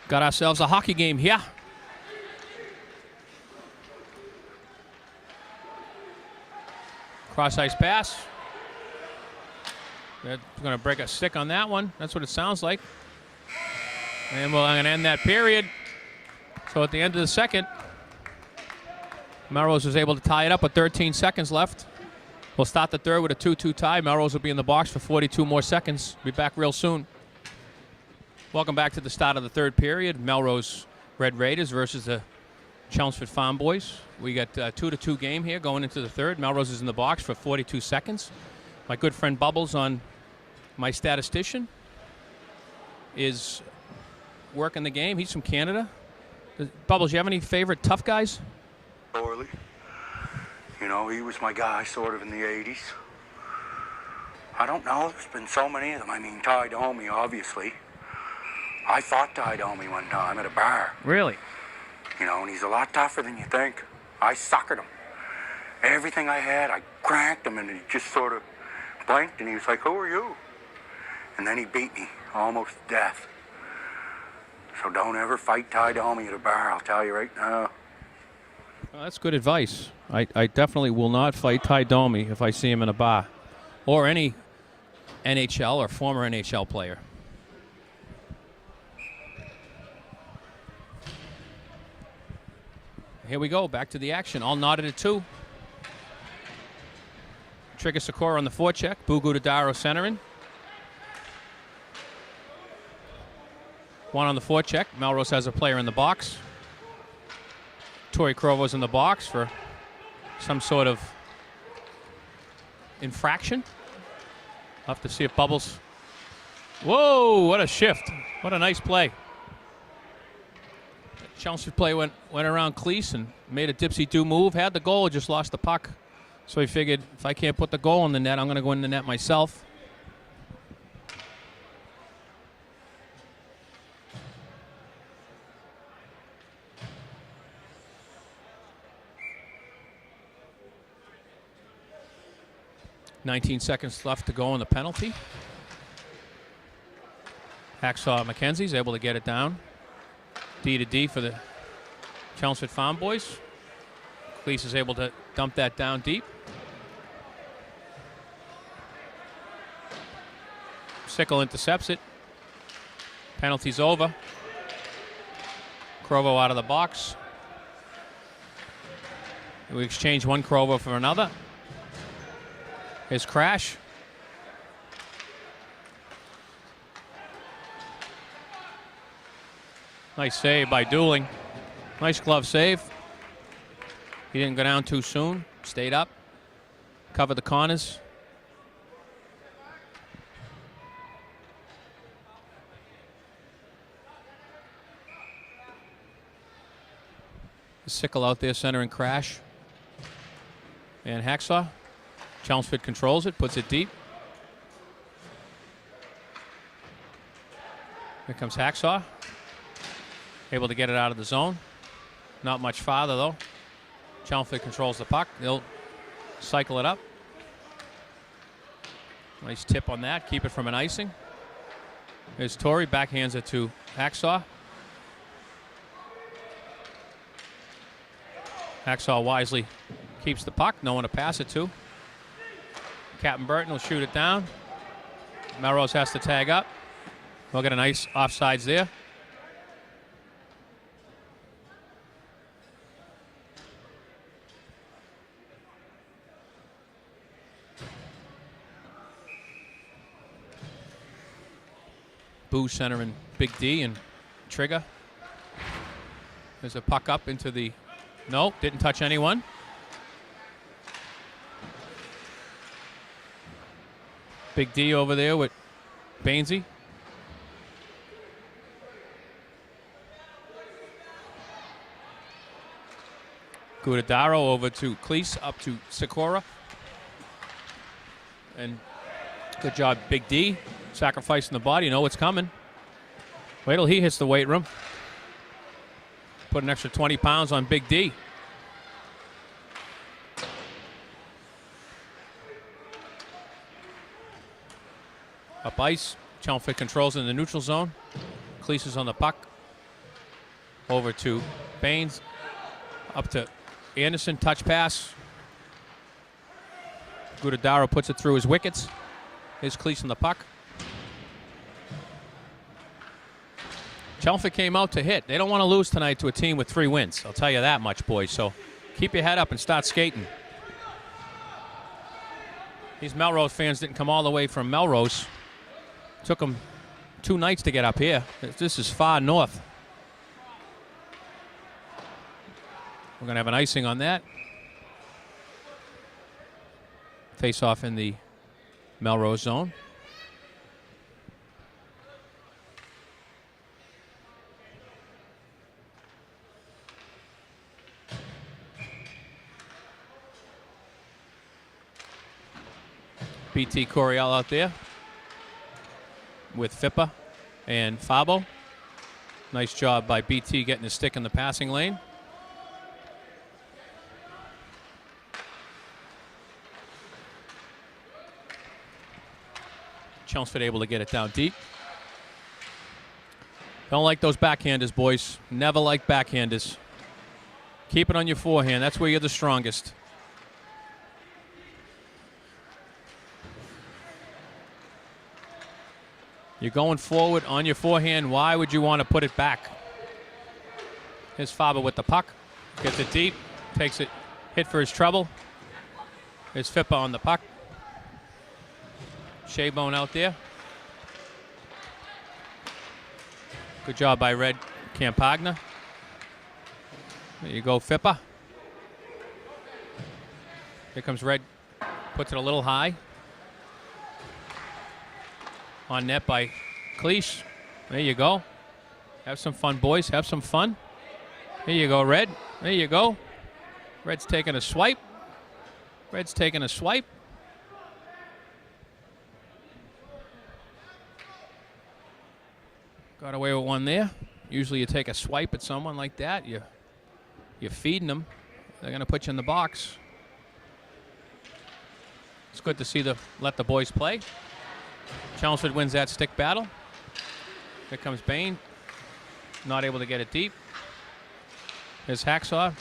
Got ourselves a hockey game here. Cross ice pass. They're going to break a stick on that one. That's what it sounds like. And we're going to end that period. So at the end of the second, Melrose was able to tie it up with 13 seconds left. We'll start the third with a 2-2 tie. Melrose will be in the box for 42 more seconds. Be back real soon. Welcome back to the start of the third period. Melrose Red Raiders versus the Chelmsford Farm Boys. We got a 2-2 game here going into the third. Melrose is in the box for 42 seconds. My good friend Bubbles on my statistician is working the game. He's from Canada. Bubbles, you have any favorite tough guys? Orley. You know, he was my guy sort of in the 80s. I don't know. There's been so many of them. I mean, Ty Domi, obviously. I fought Ty Domi one time at a bar. Really? You know, and he's a lot tougher than you think. I suckered him. Everything I had, I cranked him, and he just sort of blinked, and he was like, "Who are you?" And then he beat me almost to death. So don't ever fight Ty Domi at a bar, I'll tell you right now. Well, that's good advice. I definitely will not fight Ty Domi if I see him in a bar. Or any NHL or former NHL player. Here we go, back to the action. All knotted at 2. Trigger Sakura on the forecheck. Bugu Dodaro centering. 1 on the forecheck. Melrose has a player in the box. Torrey Crovo's in the box for some sort of infraction. I'll have to see if Bubbles Whoa, what a shift. What a nice play. Chelmsford play went around Cleese and made a dipsy-do move. Had the goal, just lost the puck. So he figured, if I can't put the goal in the net, I'm going to go in the net myself. "19 seconds left to go on the penalty." Hacksaw McKenzie's able to get it down. D to D for the Chelmsford Farm boys. Cleese is able to dump that down deep. Sickle intercepts it. Penalty's over. Crovo out of the box. We exchange one Crovo for another. His crash. Nice save by Dooling. Nice glove save. He didn't go down too soon. Stayed up. Covered the corners. Sickle out there, center and crash. And Hacksaw. Chelmsford controls it, puts it deep. Here comes Hacksaw. Able to get it out of the zone. Not much farther, though. Chelmsford controls the puck. They'll cycle it up. Nice tip on that. Keep it from an icing. There's Torrey. Backhands it to Hacksaw. Hacksaw wisely keeps the puck. No one to pass it to. Captain Burton will shoot it down. Melrose has to tag up. We'll get a nice offsides there. Boo centering Big D and Trigger. There's a puck up into the... No, didn't touch anyone. Big D over there with Bainsey. Gudadaro over to Cleese, up to Sikora. And good job, Big D. Sacrificing the body. You know what's coming. Wait till he hits the weight room. Put an extra 20 pounds on Big D. Up ice. Chelmsford controls in the neutral zone. Cleese is on the puck. Over to Baines. Up to Anderson. Touch pass. Gudadaro puts it through his wickets. Here's Cleese on the puck. Chelmsford came out to hit. They don't want to lose tonight to a team with 3 wins. I'll tell you that much, boys. So keep your head up and start skating. These Melrose fans didn't come all the way from Melrose. Took them 2 nights to get up here. This is far north. We're going to have an icing on that. Face off in the Melrose zone. BT Coriel out there with Fippa and Fabo. Nice job by BT getting his stick in the passing lane. Chelmsford able to get it down deep. Don't like those backhanders, boys. Never like backhanders. Keep it on your forehand. That's where you're the strongest. You're going forward on your forehand. Why would you want to put it back? Here's Faber with the puck. Gets it deep. Takes it. Hit for his trouble. Here's Fippa on the puck. Shaybone out there. Good job by Red Campagna. There you go, Fippa. Here comes Red. Puts it a little high. On net by Cleese. There you go. Have some fun, boys. Have some fun. Here you go, Red. There you go. Red's taking a swipe. Red's taking a swipe. Got away with one there. Usually you take a swipe at someone like that. You're feeding them. They're going to put you in the box. It's good to see let the boys play. Chelmsford wins that stick battle. Here comes Bain. Not able to get it deep. Here's Hacksaw.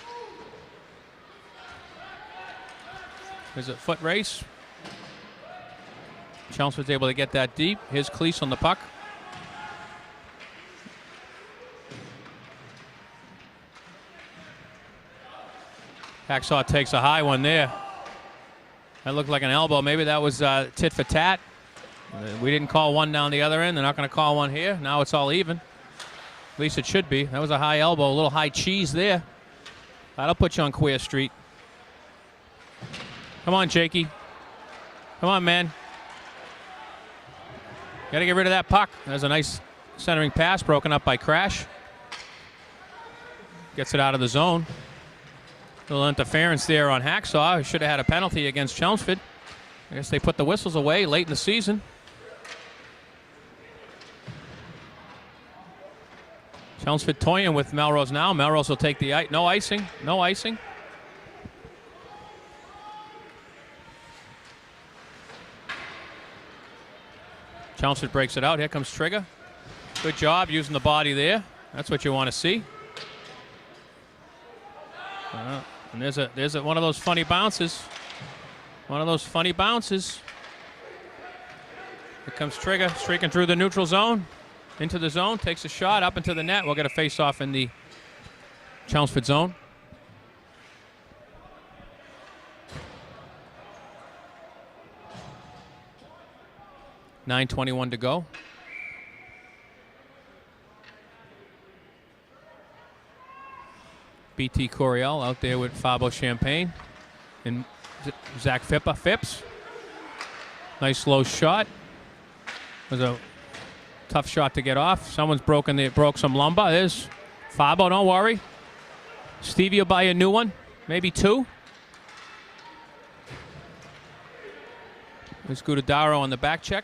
There's a foot race. Chelmsford's able to get that deep. Here's Cleese on the puck. Hacksaw takes a high one there. That looked like an elbow. Maybe that was tit for tat. We didn't call one down the other end. They're not going to call one here. Now it's all even. At least it should be. That was a high elbow, a little high cheese there. That'll put you on Queer Street. Come on, Jakey. Come on, man. Got to get rid of that puck. There's a nice centering pass broken up by Crash. Gets it out of the zone. A little interference there on Hacksaw. Should have had a penalty against Chelmsford. I guess they put the whistles away late in the season. Chelmsford toying with Melrose now. Melrose will take the ice. No icing. No icing. Chelmsford breaks it out. Here comes Trigger. Good job using the body there. That's what you want to see. And there's one of those funny bounces. One of those funny bounces. Here comes Trigger, streaking through the neutral zone. Into the zone, takes a shot up into the net. We'll get a face-off in the Chelmsford zone. .9:21 to go. BT Coryell out there with Fabo Champagne and Zach Phipps. Nice slow shot. It was a tough shot to get off. Someone's broke some lumber. There's Fabo, don't worry. Stevie will buy you a new one, maybe two. There's Gudadaro on the back check.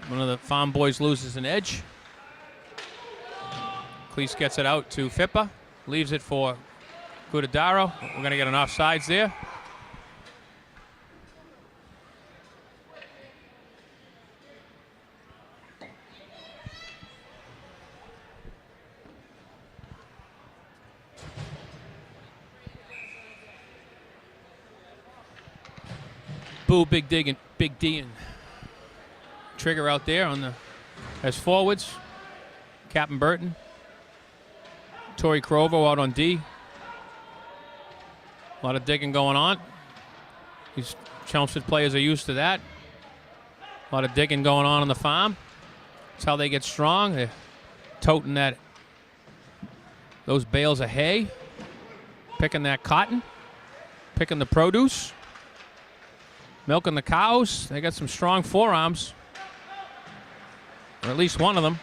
One of the farm boys loses an edge. Cleese gets it out to Fippa. Leaves it for Gudadaro. We're going to get an offsides there. Boo, Big D and Trigger out there as forwards. Captain Burton. Torrey Crovo out on D. A lot of digging going on. These Chelmsford players are used to that. A lot of digging going on the farm. That's how they get strong. They're toting those bales of hay, picking that cotton, picking the produce, milking the cows. They got some strong forearms, or at least one of them.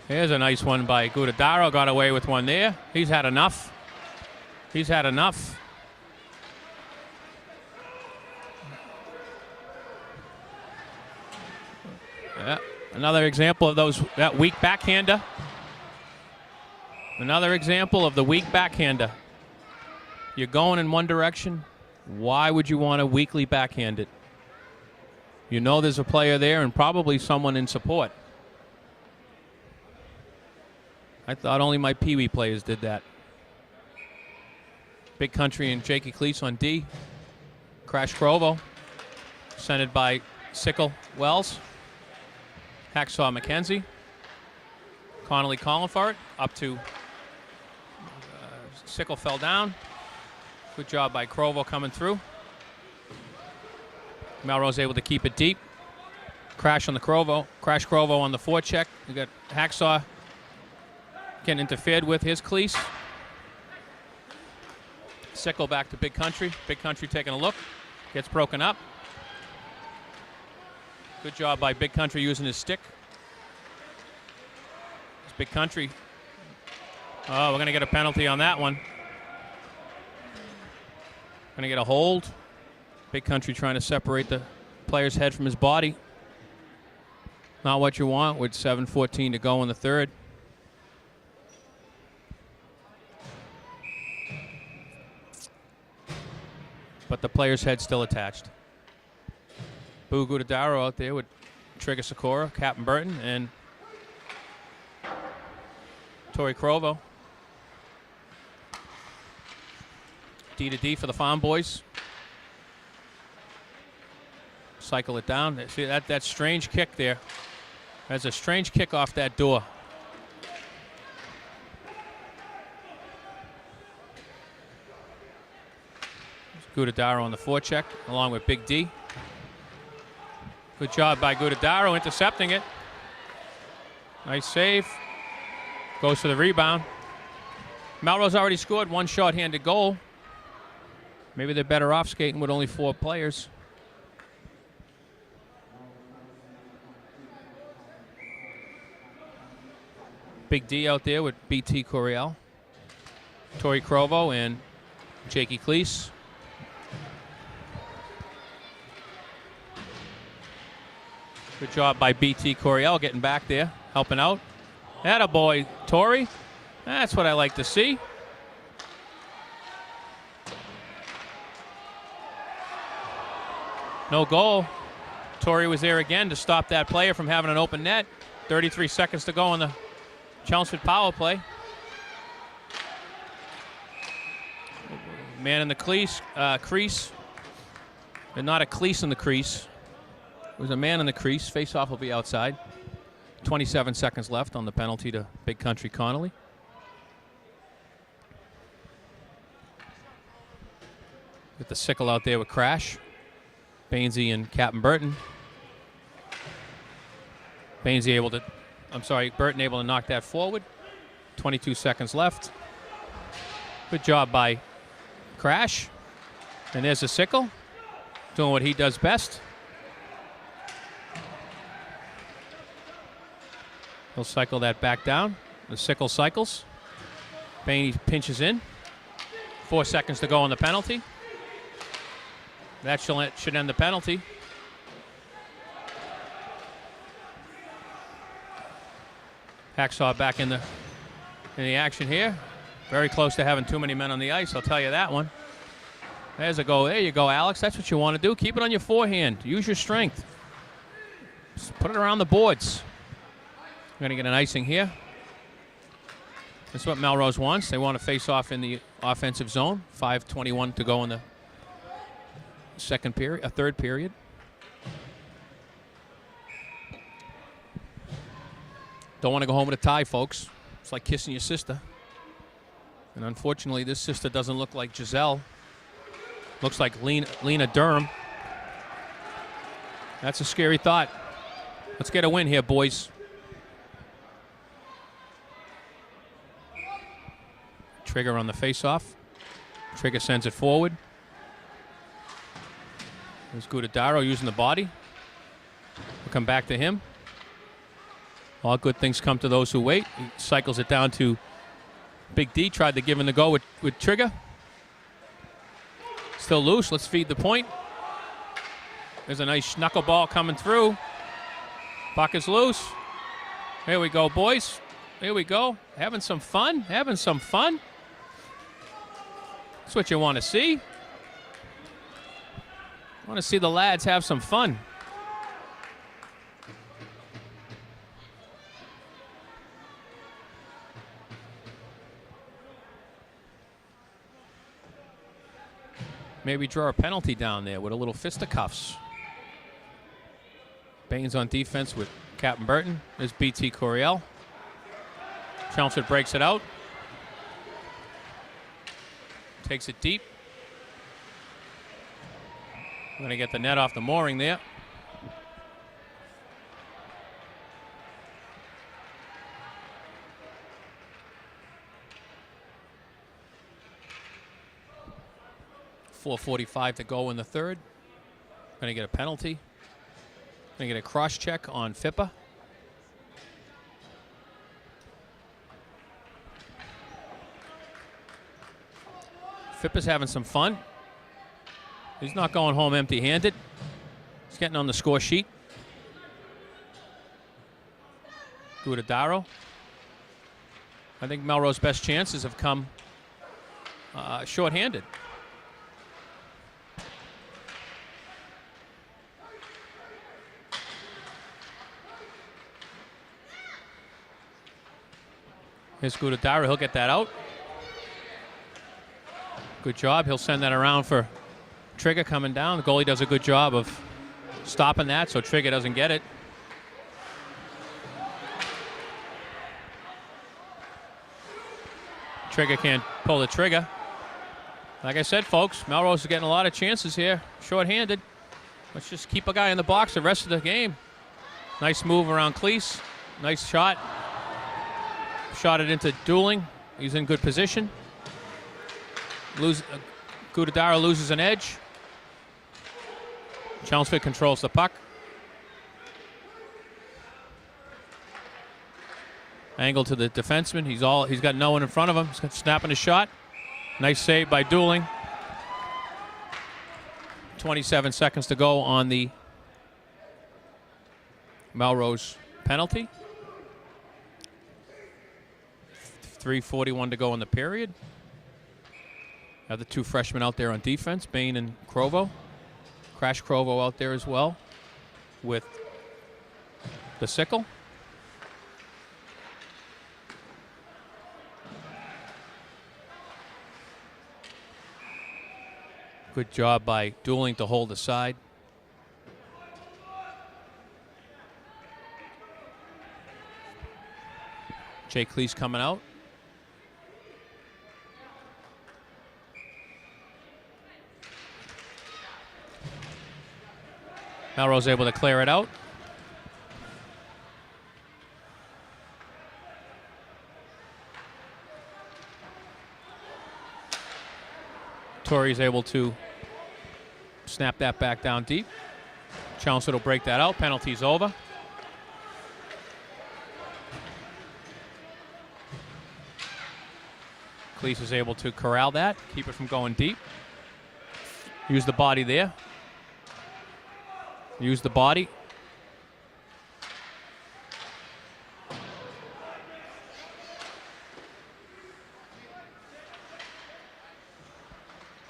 Here's a nice one by Gudadaro. Got away with one there. He's had enough. He's had enough. Yeah, another example of that weak backhander. Another example of the weak backhander. You're going in one direction. Why would you want to weakly backhand it? You know there's a player there and probably someone in support. I thought only my Pee Wee players did that. Big Country and Jakey Cleese on D. Crash Crovo. Centered by Sickle Wells. Hacksaw McKenzie. Connolly calling for it. Up to Sickle fell down. Good job by Crovo coming through. Melrose able to keep it deep. Crash on the Crovo. Crash Crovo on the forecheck. You got Hacksaw getting interfered with. Here's Cleese. Sickle back to Big Country. Big Country taking a look. Gets broken up. Good job by Big Country using his stick. It's Big Country. Oh, we're going to get a penalty on that one. Going to get a hold. Big Country trying to separate the player's head from his body. Not what you want with 7:14 to go in the third. But the player's head still attached. Boo Gudadaro out there with Trigger Sikora, Captain Burton, and Tori Crovo. D to D for the Farm Boys. Cycle it down. See that strange kick there. There's a strange kick off that door. Gudadaro on the forecheck along with Big D. Good job by Gudadaro intercepting it. Nice save. Goes for the rebound. Melrose already scored one shorthanded goal. Maybe they're better off skating with only 4 players. Big D out there with BT Coriel, Tori Crovo, and Jakey Cleese. Good job by BT Coriel getting back there, helping out. Attaboy, Tori. That's what I like to see. No goal. Tori was there again to stop that player from having an open net. 33 seconds to go in the Chelmsford power play. Man in the crease. And not a clease in the crease. It was a man in the crease. Face-off will be outside. 27 seconds left on the penalty to Big Country Connolly. Get the sickle out there with Crash. Bainsey and Captain Burton. Burton able to knock that forward. 22 seconds left. Good job by Crash. And there's a sickle. Doing what he does best. He'll cycle that back down. The sickle cycles. Bainey pinches in. 4 seconds to go on the penalty. That should end the penalty. Hacksaw back in the action here. Very close to having too many men on the ice, I'll tell you that one. There's a goal. There you go, Alex. That's what you want to do. Keep it on your forehand. Use your strength. Just put it around the boards. We're going to get an icing here. That's what Melrose wants. They want to face off in the offensive zone. 5:21 to go in the third period. Don't want to go home with a tie, folks. It's like kissing your sister. And unfortunately, this sister doesn't look like Giselle. Looks like Lena Durham. That's a scary thought. Let's get a win here, boys. Trigger on the face-off. Trigger sends it forward. There's Gudadaro using the body. We'll come back to him. All good things come to those who wait. He cycles it down to Big D. Tried to give him the go with Trigger. Still loose. Let's feed the point. There's a nice knuckleball coming through. Puck is loose. Here we go, boys. Here we go. Having some fun. Having some fun. That's what you want to see. I want to see the lads have some fun. Maybe draw a penalty down there with a little fisticuffs. Baines on defense with Captain Burton. There's BT Coriel. Chelmsford breaks it out. Takes it deep. We're going to get the net off the mooring there. 4:45 to go in the third. Going to get a penalty. Going to get a cross check on Fippa. Fippa's having some fun. He's not going home empty-handed. He's getting on the score sheet. Guadadaro. I think Melrose' best chances have come short-handed. Here's Guadadaro. He'll get that out. Good job. He'll send that around for Trigger coming down. The goalie does a good job of stopping that so Trigger doesn't get it. Trigger can't pull the trigger. Like I said, folks, Melrose is getting a lot of chances here. Short-handed. Let's just keep a guy in the box the rest of the game. Nice move around Cleese. Nice shot. Shot it into Dueling. He's in good position. Guadadaro loses an edge. Chelmsford controls the puck. Angle to the defenseman. He's got no one in front of him. He's snapping a shot. Nice save by Dueling. 27 seconds to go on the Melrose penalty. 3:41 to go in the period. Have the two freshmen out there on defense, Bain and Crovo. Crash Crovo out there as well with the sickle. Good job by Dueling to hold the side. Jay Cleese coming out. Melrose able to clear it out. Torrey's able to snap that back down deep. Chelmsford will break that out. Penalty's over. Cleese is able to corral that, keep it from going deep. Use the body there. Use the body.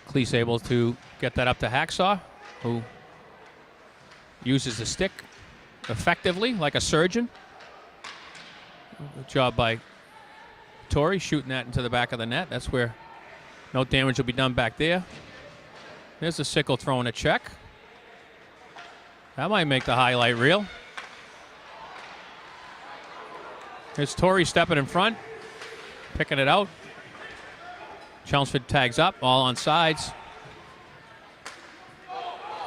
Cleese able to get that up to Hacksaw, who uses the stick effectively like a surgeon. Good job by Torrey shooting that into the back of the net. That's where no damage will be done back there. There's the sickle throwing a check. That might make the highlight reel. Here's Torrey stepping in front, picking it out. Chelmsford tags up, all on sides.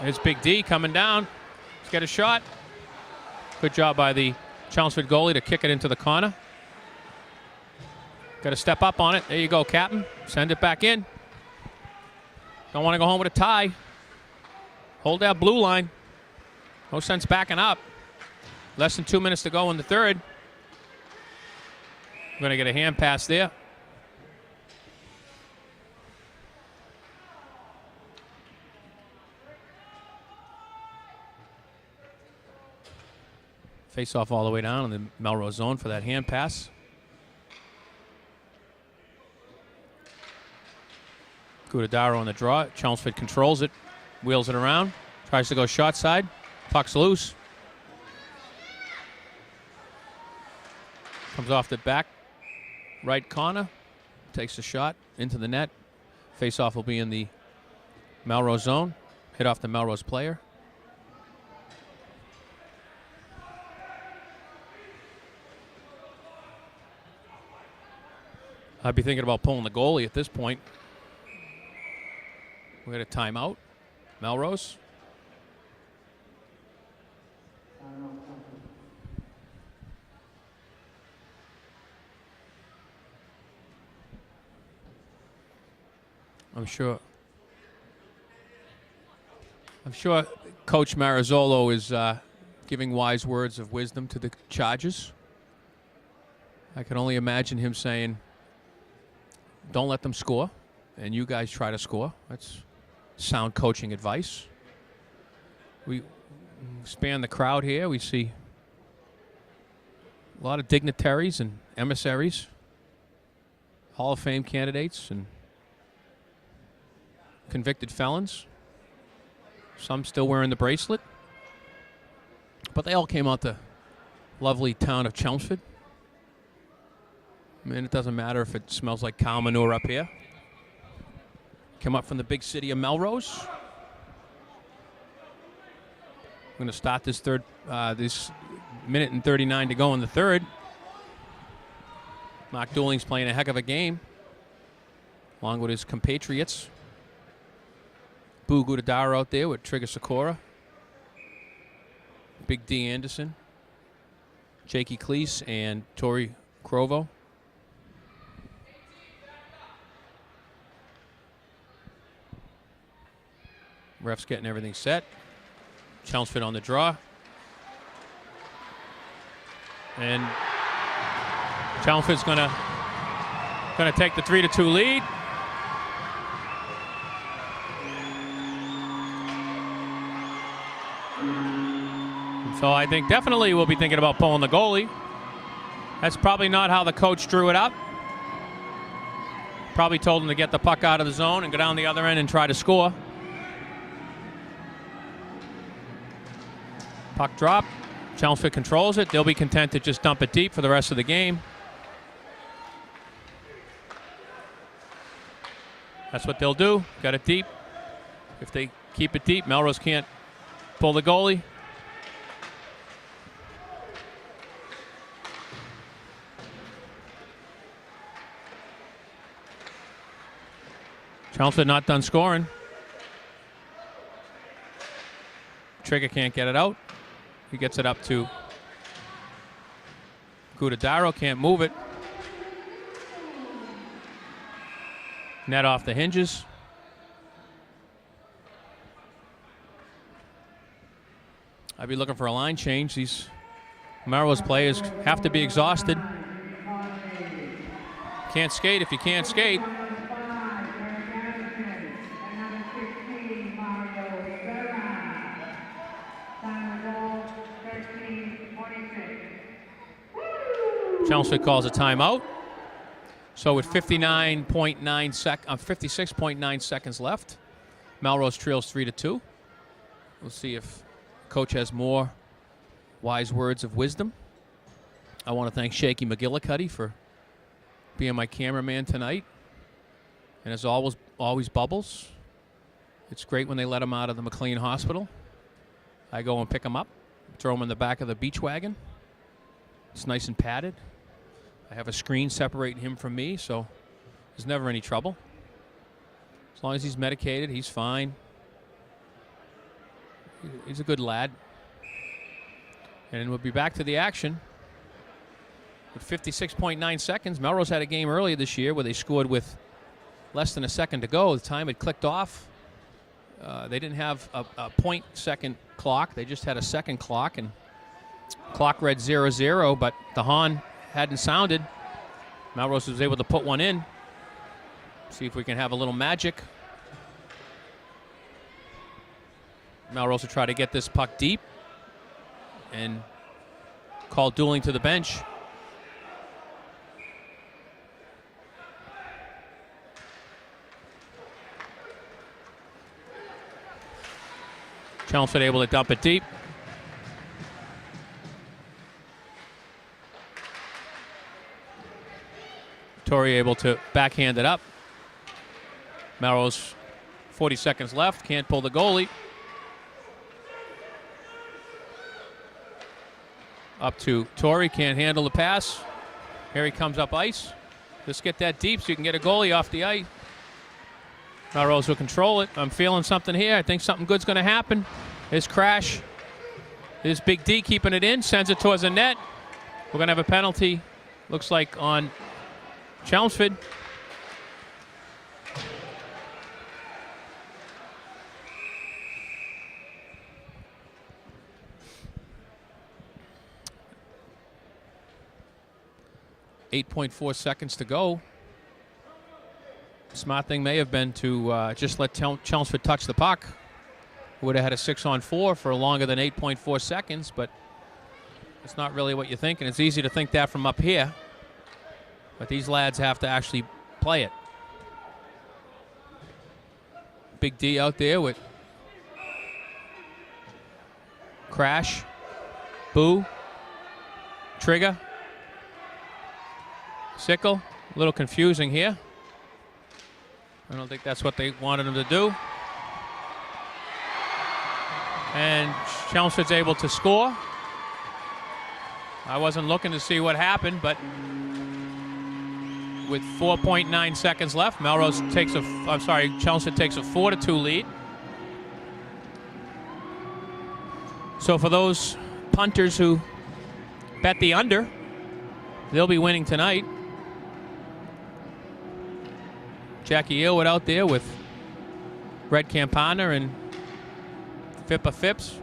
There's Big D coming down. Let's get a shot. Good job by the Chelmsford goalie to kick it into the corner. Got to step up on it. There you go, Captain. Send it back in. Don't want to go home with a tie. Hold that blue line. No sense backing up. Less than 2 minutes to go in the third. We're going to get a hand pass there. Face off all the way down in the Melrose zone for that hand pass. Guadadaro on the draw. Chelmsford controls it. Wheels it around. Tries to go shot side. Puck's loose. Comes off the back right corner. Takes a shot into the net. Face off will be in the Melrose zone. Hit off the Melrose player. I'd be thinking about pulling the goalie at this point. We got a timeout. Melrose. I'm sure I'm sure Coach Marzolo is giving wise words of wisdom to the Chargers. I can only imagine him saying, don't let them score, and you guys try to score. That's sound coaching advice. We span the crowd here. We see a lot of dignitaries and emissaries, Hall of Fame candidates, and convicted felons. Some still wearing the bracelet. But they all came out the lovely town of Chelmsford. I mean, it doesn't matter if it smells like cow manure up here. Come up from the big city of Melrose. We're going to start this this minute and 39 to go in the third. Mark Dooling's playing a heck of a game, along with his compatriots. Boo Gudadaro out there with Trigger Sakura. Big D Anderson. Jakey Cleese and Tori Crovo. Ref's getting everything set. Chelmsford on the draw. And Chelmsford's gonna take the 3-2 lead. So I think definitely we'll be thinking about pulling the goalie. That's probably not how the coach drew it up. Probably told him to get the puck out of the zone and go down the other end and try to score. Puck drop. Chelmsford controls it. They'll be content to just dump it deep for the rest of the game. That's what they'll do. Got it deep. If they keep it deep, Melrose can't pull the goalie. Chelmsford not done scoring. Trigger can't get it out. He gets it up to Gudadaro, can't move it. Net off the hinges. I'd be looking for a line change. These Melrose players have to be exhausted. Can't skate if you can't skate. Chelmsford calls a timeout. So with 56.9 seconds left, Melrose trails 3-2. We'll see if coach has more wise words of wisdom. I want to thank Shaky McGillicuddy for being my cameraman tonight. And as always Bubbles. It's great when they let him out of the McLean Hospital. I go and pick him up, throw him in the back of the beach wagon. It's nice and padded. I have a screen separating him from me, so there's never any trouble. As long as he's medicated, he's fine. He's a good lad. And we'll be back to the action. With 56.9 seconds, Melrose had a game earlier this year where they scored with less than a second to go. The time had clicked off. They didn't have a 0.2 clock. They just had a second clock, and clock read 0-0, but the horn hadn't sounded. Melrose was able to put one in. See if we can have a little magic. Melrose will try to get this puck deep and call Dooling to the bench. Chelmsford able to dump it deep. Torrey able to backhand it up. Melrose, 40 seconds left, can't pull the goalie. Up to Torrey, can't handle the pass. Here he comes up ice. Just get that deep so you can get a goalie off the ice. Melrose will control it. I'm feeling something here. I think something good's going to happen. His crash. His Big D keeping it in, sends it towards the net. We're going to have a penalty, looks like, on Chelmsford. 8.4 seconds to go. Smart thing may have been to just let Chelmsford touch the puck. Would have had a 6-on-4 for longer than 8.4 seconds, but it's not really what you think, and it's easy to think that from up here. But these lads have to actually play it. Big D out there with Crash, Boo, Trigger, Sickle. A little confusing here. I don't think that's what they wanted him to do. And Chelmsford's able to score. I wasn't looking to see what happened, but with 4.9 seconds left, Chelmsford takes a 4-2 lead. So for those punters who bet the under, they'll be winning tonight. Jackie Aylward out there with Red Campana and Fippa Phipps.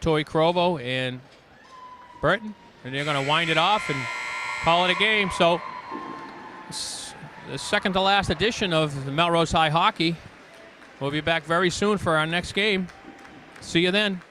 Tori Crovo and Burton. And they're going to wind it off and call it a game. So the second to last edition of the Melrose High Hockey. We'll be back very soon for our next game. See you then.